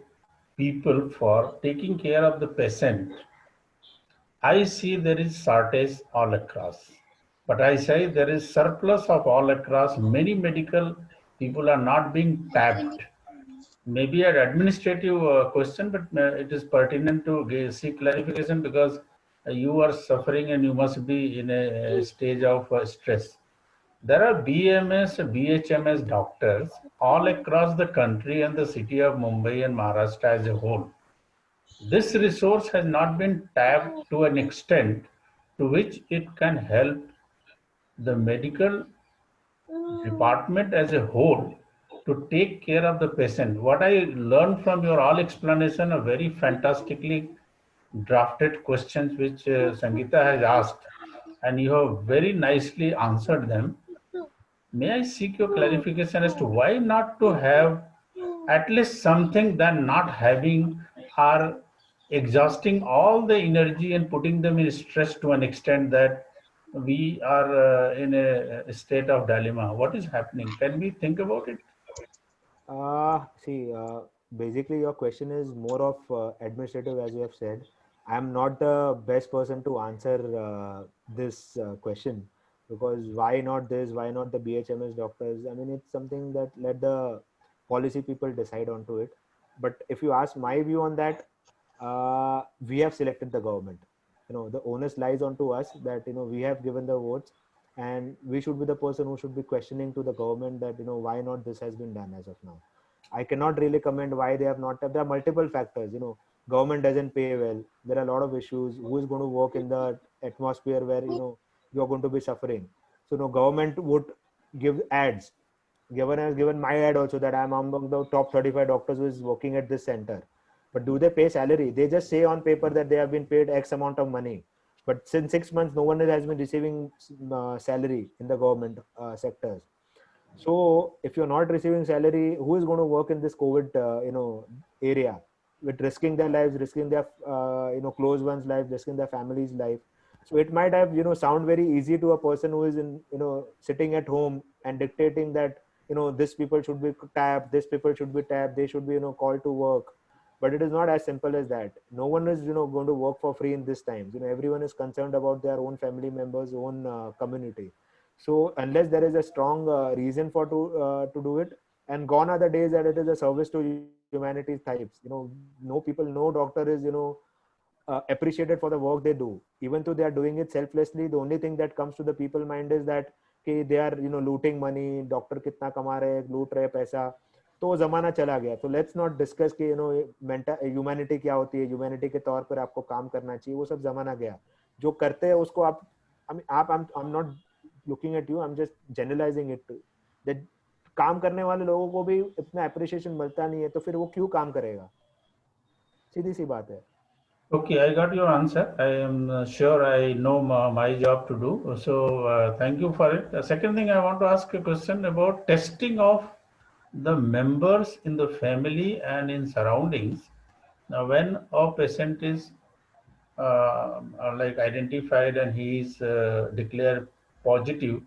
people for taking care of the patient. I see there is shortage all across, but I say there is surplus of all across. Many medical people are not being tapped. Maybe an administrative question, but it is pertinent to seek clarification because you are suffering and you must be in a stage of stress. There are BMS, BHMS doctors all across the country and the city of Mumbai and Maharashtra as a whole. This resource has not been tapped to an extent to which it can help the medical department as a whole to take care of the patient. What I learned from your all explanation of very fantastically drafted questions which Sangeeta has asked, and you have very nicely answered them. May I seek your clarification as to why not to have at least something than not having, or exhausting all the energy and putting them in stress to an extent that we are in a state of dilemma. What is happening? Can we think about it? See, basically your question is more of administrative, as you have said. I'm not the best person to answer this question, because why not this? Why not the BHMS doctors? I mean, it's something that let the policy people decide onto it. But if you ask my view on that, we have selected the government. The onus lies onto us, that we have given the votes, and we should be the person who should be questioning to the government that why not this has been done as of now. I cannot really comment why they have not. There are multiple factors. Government doesn't pay well. There are a lot of issues. Who is going to work in the atmosphere where you are going to be suffering? So no, government would give ads. Given has given my ad also that I'm among the top 35 doctors who is working at this center. But do they pay salary? They just say on paper that they have been paid X amount of money. But since 6 months, no one has been receiving salary in the government sectors. So if you're not receiving salary, who is going to work in this COVID, area, with risking their lives, risking their, close ones' life, risking their family's life? So it might have, sound very easy to a person who is in, sitting at home and dictating that, this people should be tapped, this people should be tapped, they should be, called to work. But it is not as simple as that. No one is, going to work for free in this time. Everyone is concerned about their own family members, own community. So unless there is a strong reason for to do it, and gone are the days that it is a service to humanity's types. No people, no doctor is appreciated for the work they do. Even though they are doing it selflessly, the only thing that comes to the people mind is that they are looting money. Doctor कितना कमा रहे, लूट रहे पैसा. तो वो जमाना चला गया. तो लेट्स नॉट डिस्कस कि मेंटल ह्यूमैनिटी क्या होती है. ह्यूमैनिटी के तौर पर आपको काम करना चाहिए. वो सब जमाना गया. जो करते हैं उसको आप I'm not looking at you, I'm just generalizing it that काम करने वाले लोगों को भी इतना अप्रिशिएशन मिलता नहीं है, तो फिर वो क्यों काम करेगा? सीधी सी बात है. Okay, I got your answer. I am sure I know my job to do. So thank you for it. The second thing, I want to ask a question about testing of the members in the family and in surroundings. Now, when a patient is like identified and he is declared positive,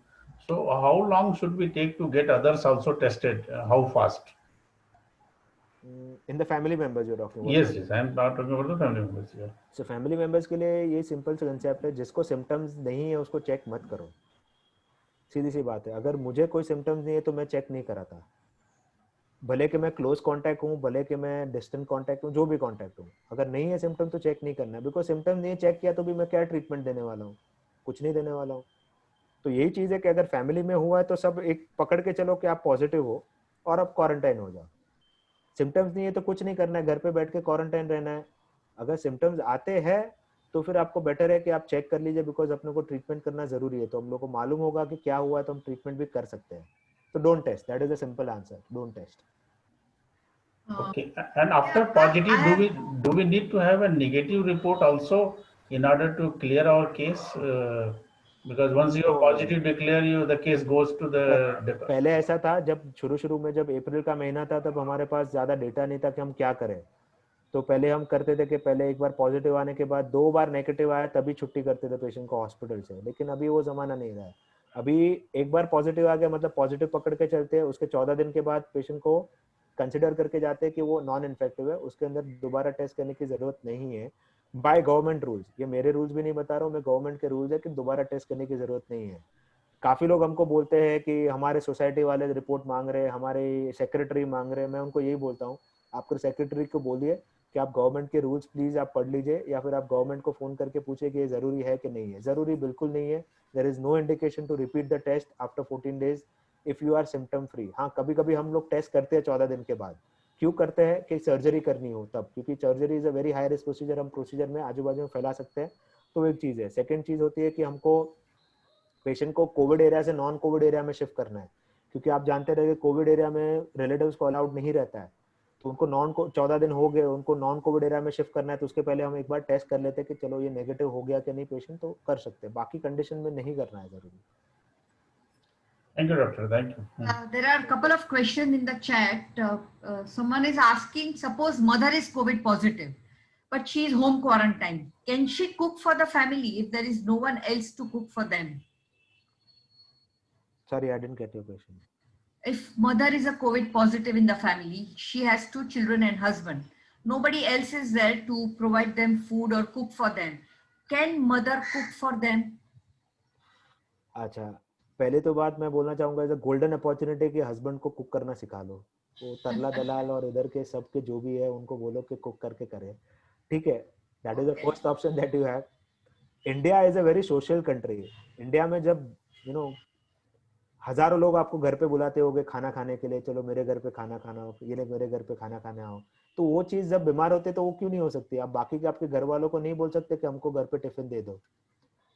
so how long should we take to get others also tested? How fast? In the family members you're talking about? Yes, yes, I am not talking about the family members here. So family members के लिए ये simple सा concept है, जिसको symptoms नहीं है उसको check मत करो. सीधी सी बात है. अगर मुझे कोई सिम्टम्स नहीं है तो मैं चेक नहीं कराता. भले कि मैं क्लोज कांटेक्ट हूँ, भले कि मैं डिस्टेंट कांटेक्ट हूँ, जो भी कांटेक्ट हूँ, अगर नहीं है सिम्टम तो चेक नहीं करना है. बिकॉज सिम्टम नहीं चेक किया तो भी मैं क्या ट्रीटमेंट देने वाला हूँ? कुछ नहीं देने वाला हूँ. तो यही चीज है कि अगर फैमिली में हुआ है तो सब एक पकड़ के चलो कि आप पॉजिटिव हो और आप क्वारंटाइन हो जाओ. सिम्टम्स नहीं है तो कुछ नहीं करना है, घर पे बैठ के क्वारंटाइन रहना है. अगर सिम्टम्स आते हैं तो फिर आपको बेटर है कि आप चेक कर लीजिए, बिकॉज अपने को ट्रीटमेंट करना जरूरी है. तो हम लोग को मालूम होगा कि क्या हुआ है तो हम ट्रीटमेंट भी कर सकते हैं. तो don't test. That is a simple answer. Don't test. Okay, and after positive, do we need to have a negative report also in order to clear our case? Because once you are positive declare, the case goes to the. पहले ऐसा था, जब शुरू में जब अप्रैल का महीना था तब हमारे पास ज्यादा डेटा नहीं था कि हम क्या करें. तो पहले हम करते थे कि पहले एक बार पॉजिटिव आने के बाद 2 बार नेगेटिव आया तभी छुट्टी करते थे पेशेंट को हॉस्पिटल से. लेकिन अभी वो जमाना नहीं रहा है. अभी एक बार पॉजिटिव आ गया मतलब पॉजिटिव पकड़ के चलते हैं. उसके 14 दिन के बाद पेशेंट को कंसिडर करके जाते हैं कि वो नॉन इन्फेक्टिव है, उसके अंदर दोबारा टेस्ट करने की जरूरत नहीं है. बाय गवर्नमेंट रूल्स, ये मेरे रूल्स भी नहीं बता रहा हूँ मैं, गवर्नमेंट के रूल्स है कि दोबारा टेस्ट करने की जरूरत नहीं है. काफी लोग हमको बोलते हैं कि हमारे सोसाइटी वाले रिपोर्ट मांग रहे हैं, हमारे सेक्रेटरी मांग रहे हैं. मैं उनको यही बोलता हूँ, आपके सेक्रेटरी को बोलिए कि आप गवर्नमेंट के रूल्स प्लीज आप पढ़ लीजिए, या फिर आप गवर्नमेंट को फोन करके पूछिए कि ये जरूरी है कि नहीं है. जरूरी बिल्कुल नहीं है. There is no indication to repeat the test after 14 days if you are symptom free. हाँ, कभी कभी हम लोग टेस्ट करते हैं 14 दिन के बाद. क्यों करते हैं? कि सर्जरी करनी हो तब, क्योंकि surgery is a very high risk procedure. हम प्रोसीजर में आजू बाजू में फैला सकते हैं. तो एक चीज है. सेकेंड चीज होती है कि हमको पेशेंट को कोविड एरिया से नॉन कोविड एरिया में शिफ्ट करना है, क्योंकि आप जानते रहे कोविड एरिया में रिलेटिव्स को अलाउड नहीं रहता है. तो उनको 14 दिन हो गए, उनको नॉन कोविड एरिया में शिफ्ट करना है, तो उसके पहले हम एक बार टेस्ट कर लेते हैं कि चलो ये नेगेटिव हो गया कि नहीं पेशेंट, तो कर सकते हैं. बाकी कंडीशन में नहीं करना है जरूरी. Thank you, doctor. Thank you. There are a couple of questions in the chat. Someone is asking, suppose mother is COVID positive, but she is home quarantine. Can she cook for the family if there is no one else to cook for them? Sorry, I didn't get your question. If mother is a COVID positive in the family, she has 2 children and husband. Nobody else is there to provide them food or cook for them. Can mother cook for them? अच्छा, पहले तो बात मैं बोलना चाहूंगा is a golden opportunity कि husband को cook करना सिखा लो. वो तरला दलाल और इधर के सबके जो भी है उनको बोलो कि कुक करके करे. ठीक है, that is the first option that you have. India is a very social country. India में जब हजारों लोग आपको घर पे बुलाते होंगे खाना खाने के लिए, चलो मेरे घर पे खाना खाना हो, ये लोग मेरे घर पे खाना खाने आओ, तो वो चीज जब बीमार होते तो वो क्यों नहीं हो सकती? आप बाकी के आपके घर वालों को नहीं बोल सकते कि हमको घर पे टिफिन दे दो.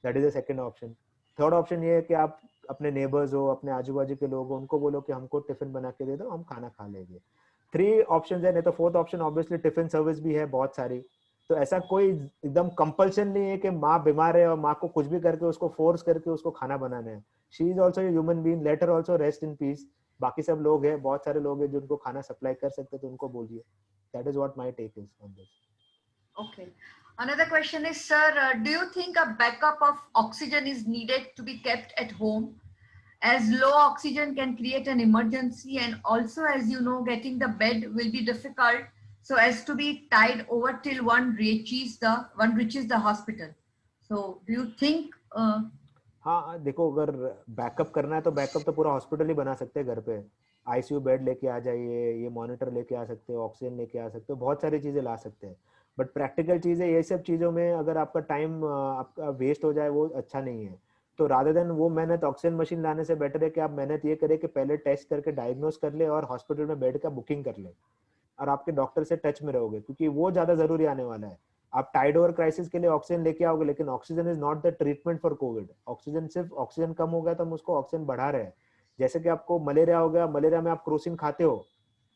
That is the second option. Third option ये है कि आप अपने नेबर्स हो, अपने आजू बाजू के लोग हो, उनको बोलो कि हमको टिफिन बना के दे दो, हम खाना खा लेंगे. 3 ऑप्शन है. नहीं तो fourth option obviously tiffin service भी है बहुत सारी. तो ऐसा कोई एकदम कंपल्शन नहीं है कि माँ बीमार है और माँ को कुछ भी करके उसको फोर्स करके उसको खाना बनाना है. She is also human being, let her also rest in peace. बाकी सब लोग हैं, बहुत सारे लोग हैं जो उनको खाना सप्लाई कर सकते हैं, तो उनको बोलिए. That is what my take is on this. Okay. Another question is, sir, do you think a backup of oxygen is needed to be kept at home, as low oxygen can create an emergency, and also, as you know, getting the bed will be difficult, so as to be tied over till one reaches the hospital. So do you think हाँ देखो, अगर backup करना है तो backup तो पूरा hospital ही बना सकते हैं घर पे. आईसीयू बेड लेके आ जाइए, ये मॉनिटर लेके आ सकते हो, ऑक्सीजन लेके आ सकते हो, बहुत सारी चीजें ला सकते हैं. बट प्रैक्टिकल चीजें ये सब चीजों में अगर आपका टाइम आपका वेस्ट हो जाए वो अच्छा नहीं है. तो रादर देन वो मेहनत ऑक्सीजन मशीन लाने से बेटर है कि आप मेहनत ये करें कि पहले टेस्ट करके डायग्नोस कर ले और हॉस्पिटल में बेड का बुकिंग कर ले, और आपके डॉक्टर से टच में रहोगे, क्योंकि वो ज्यादा जरूरी आने वाला है. आप टाइड ओवर क्राइसिस के लिए ऑक्सीजन लेके आओगे, लेकिन oxygen is not the treatment for Covid. Oxygen सिर्फ ऑक्सीजन कम हो गया तो हम उसको ऑक्सीजन बढ़ा रहे हैं. जैसे कि आपको मलेरिया हो गया, मलेरिया में आप क्रोसिन खाते हो,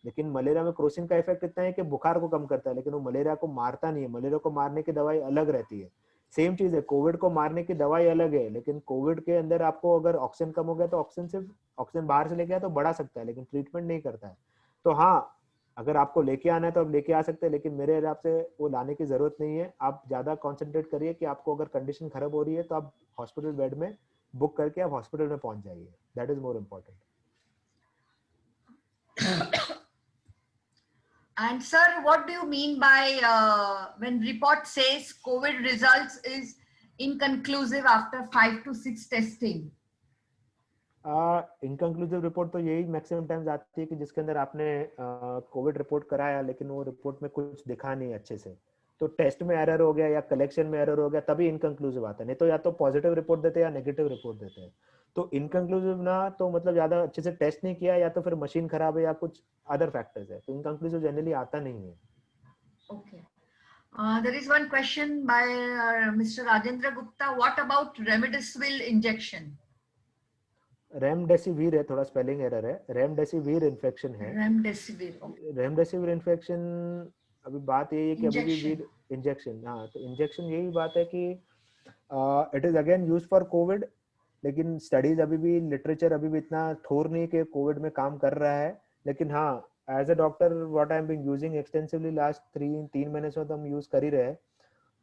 लेकिन मलेरिया में क्रोसिन का इफेक्ट इतना है कि बुखार को कम करता है, लेकिन वो मलेरिया को मारता नहीं है. मलेरिया को मारने की दवाई अलग रहती है. सेम चीज है, कोविड को मारने की दवाई अलग है, लेकिन कोविड के अंदर आपको अगर ऑक्सीजन कम हो गया तो ऑक्सीजन सिर्फ ऑक्सीजन बाहर से लेके आया तो बढ़ा सकता है, लेकिन ट्रीटमेंट नहीं करता है. तो हाँ, अगर आपको लेके आना है तो आप लेके आ सकते हैं, लेकिन मेरे हिसाब से वो लाने की जरूरत नहीं है. आप ज्यादा कॉन्सेंट्रेट करिए कि आपको अगर कंडीशन खराब हो रही है तो आप हॉस्पिटल बेड में बुक करके आप हॉस्पिटल में पहुंच जाइए. That is more important. And sir, what do you mean by when report says COVID results is inconclusive after 5 to 6 testing? Inconclusive report तो यही मैक्सिमम टाइम्स आती है कि जिसके अंदर आपने कोविड रिपोर्ट कराया लेकिन वो रिपोर्ट में कुछ दिखा नहीं अच्छे से, तो टेस्ट में एरर हो गया या कलेक्शन में एरर हो गया, तभी इनकंक्लूसिव आता है. नहीं तो या तो पॉजिटिव रिपोर्ट देते हैं या नेगेटिव रिपोर्ट देते हैं. तो इनकंक्लूसिव ना तो मतलब ज्यादा अच्छे से टेस्ट नहीं किया, या तो फिर मशीन खराब है या कुछ अदर फैक्टर्स है. तो इनकंक्लूसिव जनरली आता नहीं है. Okay. There is one question by Mr. Rajendra Gupta. What about remdesivir injection? Remdesivir है, थोड़ा स्पेलिंग एरर है. रेमडेसिविर इन्फेक्शन है. Remdesivir. Okay. रेमडेसिविर इन्फेक्शन, अभी बात यही है कि अभी भी Injection. इंजेक्शन. हाँ, तो इंजेक्शन यही बात है कि it is again use for Covid, लेकिन स्टडीज अभी भी, लिटरेचर अभी भी इतना ठोर नहीं कि कोविड में काम कर रहा है. लेकिन हाँ, as a doctor what I am being using extensively last 3 महीने से तो हम यूज कर ही रहे हैं.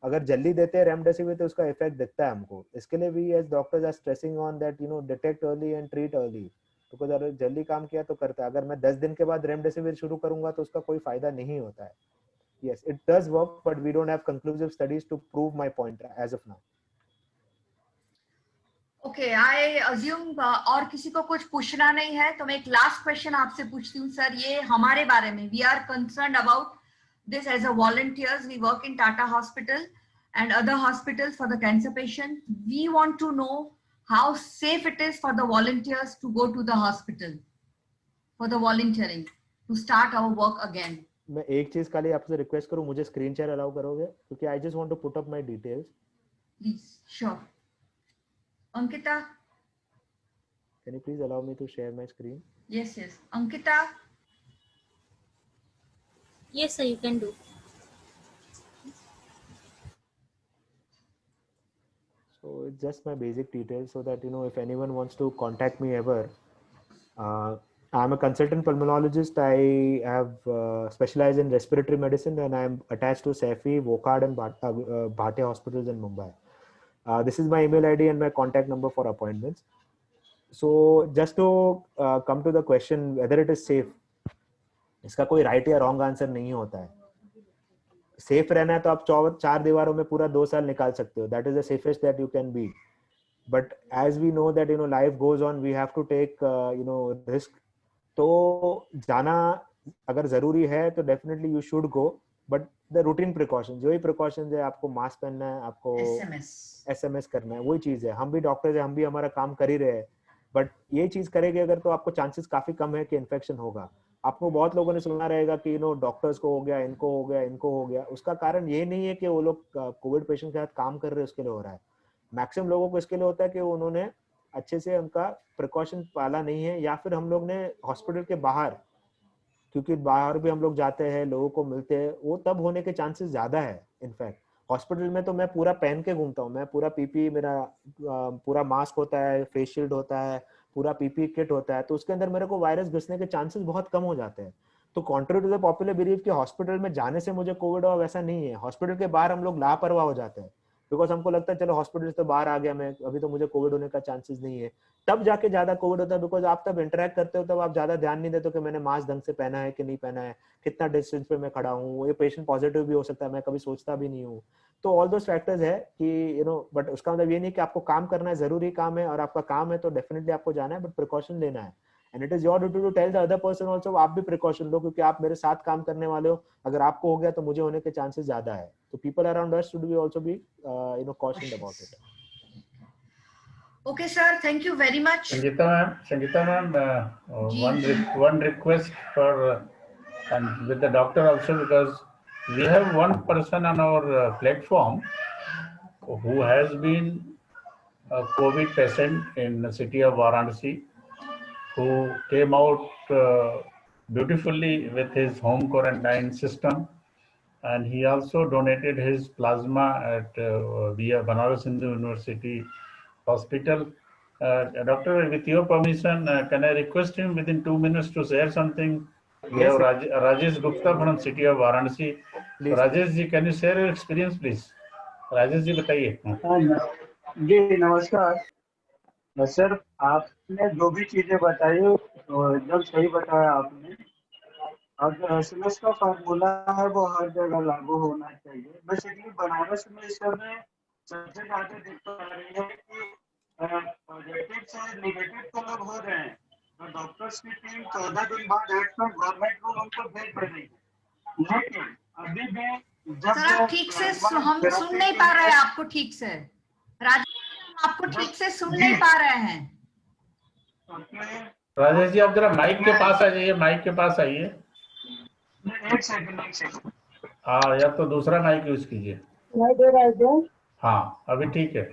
अगर जल्दी देते हैं रेमडेसिविर तो उसका इफेक्ट दिखता है हमको. इसके लिए भी as doctors are stressing on that detect early and treat early, because अगर जल्दी काम किया तो करता है. अगर मैं 10 दिन के बाद रेमडेसिविर शुरू करूंगा तो उसका कोई फायदा नहीं होता है. yes, it does work, but we don't have conclusive studies to prove my point as of now. Okay, I assume और किसी को कुछ पूछना नहीं है तो मैं एक लास्ट क्वेश्चन आपसे पूछती हूँ सर. ये हमारे बारे में, we are concerned about this as a volunteers. We work in Tata Hospital and other hospitals for the cancer patient. We want to know how safe it is for the volunteers to go to the hospital for the volunteering to start our work again. मैं एक चीज खाली आपसे request करूं, मुझे screen share allow करोगे, क्योंकि I just want to put up my details. Please, sure. Ankita? Can you please allow me to share my screen? Yes, yes. Ankita? Yes, sir, you can do. So it's just my basic details so that if anyone wants to contact me ever, I'm a consultant pulmonologist. I have specialized in respiratory medicine, and I'm attached to Saifi, Wockhardt, and Bhate hospitals in Mumbai. This is my email ID and my contact number for appointments. So just to come to the question whether it is safe, इसका कोई right या wrong answer नहीं होता है. Safe रहना है तो आप 4 दीवारों में पूरा 2 साल निकाल सकते हो. That is the safest that you can be. But as we know that life goes on, we have to take risk. तो जाना अगर जरूरी है तो definitely you should go, but the routine precaution, जो ही प्रिकॉशंस है, आपको मास्क पहनना है, आपको एसएमएस करना है, वही चीज है. हम भी डॉक्टर्स हैं, हम भी हमारा काम कर ही रहे हैं, बट ये चीज करेंगे अगर तो आपको चांसेस काफी कम है कि इन्फेक्शन होगा. आपको बहुत लोगों ने सुना रहेगा कि डॉक्टर्स को हो गया, इनको हो गया, इनको हो गया. उसका कारण ये नहीं है कि वो लोग कोविड पेशेंट के साथ काम कर रहे हैं उसके लिए हो रहा है. मैक्सिमम लोगों को इसके लिए होता है कि उन्होंने अच्छे से उनका प्रिकॉशन पाला नहीं है, या फिर हम लोग ने हॉस्पिटल के बाहर, क्योंकि बाहर भी हम लोग जाते हैं, लोगों को मिलते हैं, वो तब होने के चांसेस ज्यादा है. इनफैक्ट हॉस्पिटल में तो मैं पूरा पहन के घूमता हूँ, मैं पूरा पीपी, मेरा पूरा मास्क होता है, फेस शील्ड होता है, पूरा पीपी किट होता है, तो उसके अंदर मेरे को वायरस घुसने के चांसेस बहुत कम हो जाते हैं. तो contrary to the popular belief कि हॉस्पिटल में जाने से मुझे कोविड हुआ, वैसा नहीं है. हॉस्पिटल के बाहर हम लोग लापरवाह हो जाते हैं, बिकॉज हमको लगता है चलो हॉस्पिटल से तो बाहर आ गया मैं, अभी तो मुझे कोविड होने का चांसेस नहीं है. तब जाके ज्यादा कोविड होता है, बिकॉज आप तब इंटरेक्ट करते हो, तब आप ज्यादा ध्यान नहीं देते हो कि मैंने मास्क ढंग से पहना है कि नहीं पहना है, कितना डिस्टेंस पे मैं खड़ा हूँ, ये पेशेंट पॉजिटिव भी हो सकता है, मैं कभी सोचता भी नहीं हूँ. तो ऑल दोस फैक्टर्स है कि बट उसका मतलब ये नहीं कि आपको काम करना है, जरूरी काम है और आपका काम है तो डेफिनेटली आपको जाना है, बट प्रिकॉशन लेना है. And it is your duty to tell the other person also, आप भी प्रिकॉशन लो, क्योंकि आप मेरे साथ काम करने वाले हो. अगर आपको हो गया तो मुझे होने के चांसेस ज्यादा है. तो people around us should be also be cautioned about it. Okay, sir. Thank you very much. Sangeeta ma'am, one request for and with the doctor also, because we have one person on our platform who has been a COVID patient in the city of Varanasi, who came out beautifully with his home quarantine system, and he also donated his plasma at via Banaras Hindu University Hospital. Doctor, with your permission, can I request him within 2 minutes to share something? We have Rajesh Gupta from city of Varanasi. So Rajesh ji, can you share your experience, please? Rajesh ji बताइए. जी नमस्कार sir, आपने जो भी चीजें बताई एकदम सही बताया आपने. और जो एसएमएस का फार्मूला है वो हर जगह लागू होना चाहिए. बेसिकली बनारस में इस समय सबसे ज्यादा दिक्कत आ रही है कि पॉजिटिव से निगेटिव तो लोग हो रहे हैं, तो डॉक्टर्स की टीम 14 दिन बाद गवर्नमेंट को उनको भेज दे रही है. लेकिन अभी भी सर आप ठीक से हम सुन नहीं पा रहे हैं आपको ठीक से. राजेश आपको ठीक से सुन नहीं पा रहे हैं. राजेश जी आप जरा माइक के पास आ जाइए, माइक के पास आइए. एक सेकंड. हाँ, या तो दूसरा माइक यूज कीजिए. हाँ अभी ठीक है,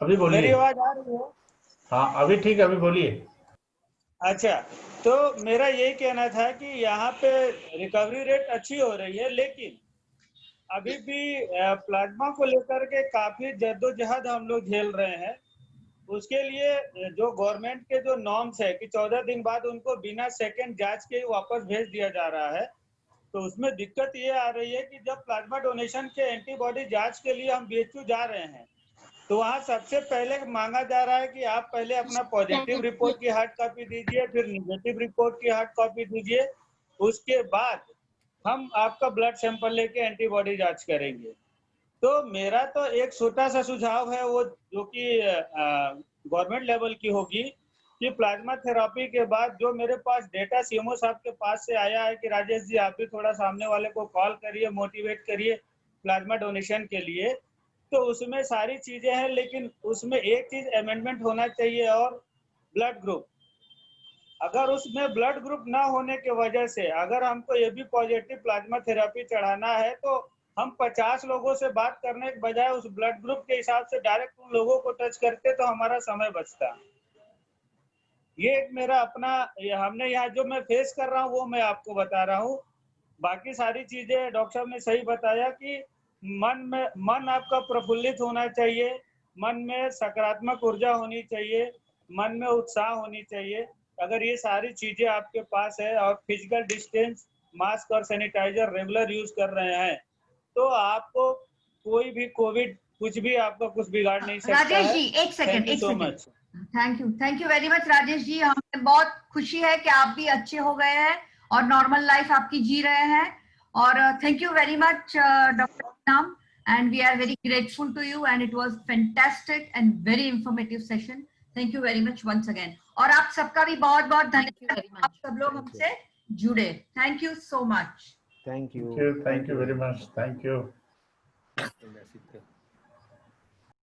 अभी बोलिए. मेरी आवाज आ रही है? हाँ अभी ठीक है, अभी बोलिए. अच्छा, तो मेरा यही कहना था कि यहाँ पे रिकवरी रेट अच्छी हो रही है, लेकिन अभी भी प्लाज्मा को लेकर के काफी जद्दोजहद हम लोग झेल रहे हैं. उसके लिए जो गवर्नमेंट के जो नॉर्म्स है कि 14 दिन बाद उनको बिना सेकंड जांच के वापस भेज दिया जा रहा है, तो उसमें दिक्कत ये आ रही है कि जब प्लाज्मा डोनेशन के एंटीबॉडी जांच के लिए हम बीएचयू जा रहे हैं, तो वहाँ सबसे पहले मांगा जा रहा है कि आप पहले अपना पॉजिटिव रिपोर्ट की हार्ड कॉपी दीजिए, फिर निगेटिव रिपोर्ट की हार्ड कॉपी दीजिए, उसके बाद हम आपका ब्लड सैंपल लेके एंटीबॉडी जांच करेंगे. तो मेरा तो एक छोटा सा सुझाव है, वो जो कि गवर्नमेंट लेवल की होगी, कि प्लाज्मा थेरेपी के बाद जो मेरे पास डेटा सीएमओ साहब के पास से आया है कि राजेश जी आप भी थोड़ा सामने वाले को कॉल करिए, मोटिवेट करिए प्लाज्मा डोनेशन के लिए, तो उसमें सारी चीजें हैं, लेकिन उसमें एक चीज अमेंडमेंट होना चाहिए, और ब्लड ग्रुप. अगर उसमें ब्लड ग्रुप ना होने की वजह से अगर हमको ये भी पॉजिटिव प्लाज्मा थेरेपी चढ़ाना है, तो हम 50 लोगों से बात करने के बजाय उस ब्लड ग्रुप के हिसाब से डायरेक्ट उन लोगों को टच करते तो हमारा समय बचता. ये एक मेरा अपना, हमने यहाँ जो मैं फेस कर रहा हूँ वो मैं आपको बता रहा हूँ. बाकी सारी चीजें डॉक्टर साहब ने सही बताया कि मन आपका प्रफुल्लित होना चाहिए, मन में सकारात्मक ऊर्जा होनी चाहिए, मन में उत्साह होनी चाहिए। अगर ये सारी चीजें आपके पास है और फिजिकल डिस्टेंस, मास्क और सैनिटाइजर रेगुलर यूज कर रहे हैं, तो आपको कोई भी कोविड कुछ भी आपका कुछ बिगाड़ नहीं सकता राजेश है। जी एक सेकंड, थैंक यू एक so second. Much. Thank you very much Rajesh ji. हमें बहुत खुशी है कि आप भी अच्छे हो गए हैं और नॉर्मल लाइफ आपकी जी रहे हैं। और thank you very much doctor नाम, and we are very grateful to you, and it was fantastic and very informative session. Thank you very much once again. और आप सबका भी बहुत बहुत धन्यवाद, आप सब लोग हमसे जुड़े। Thank you so much. Thank you. Thank you very much. Thank you.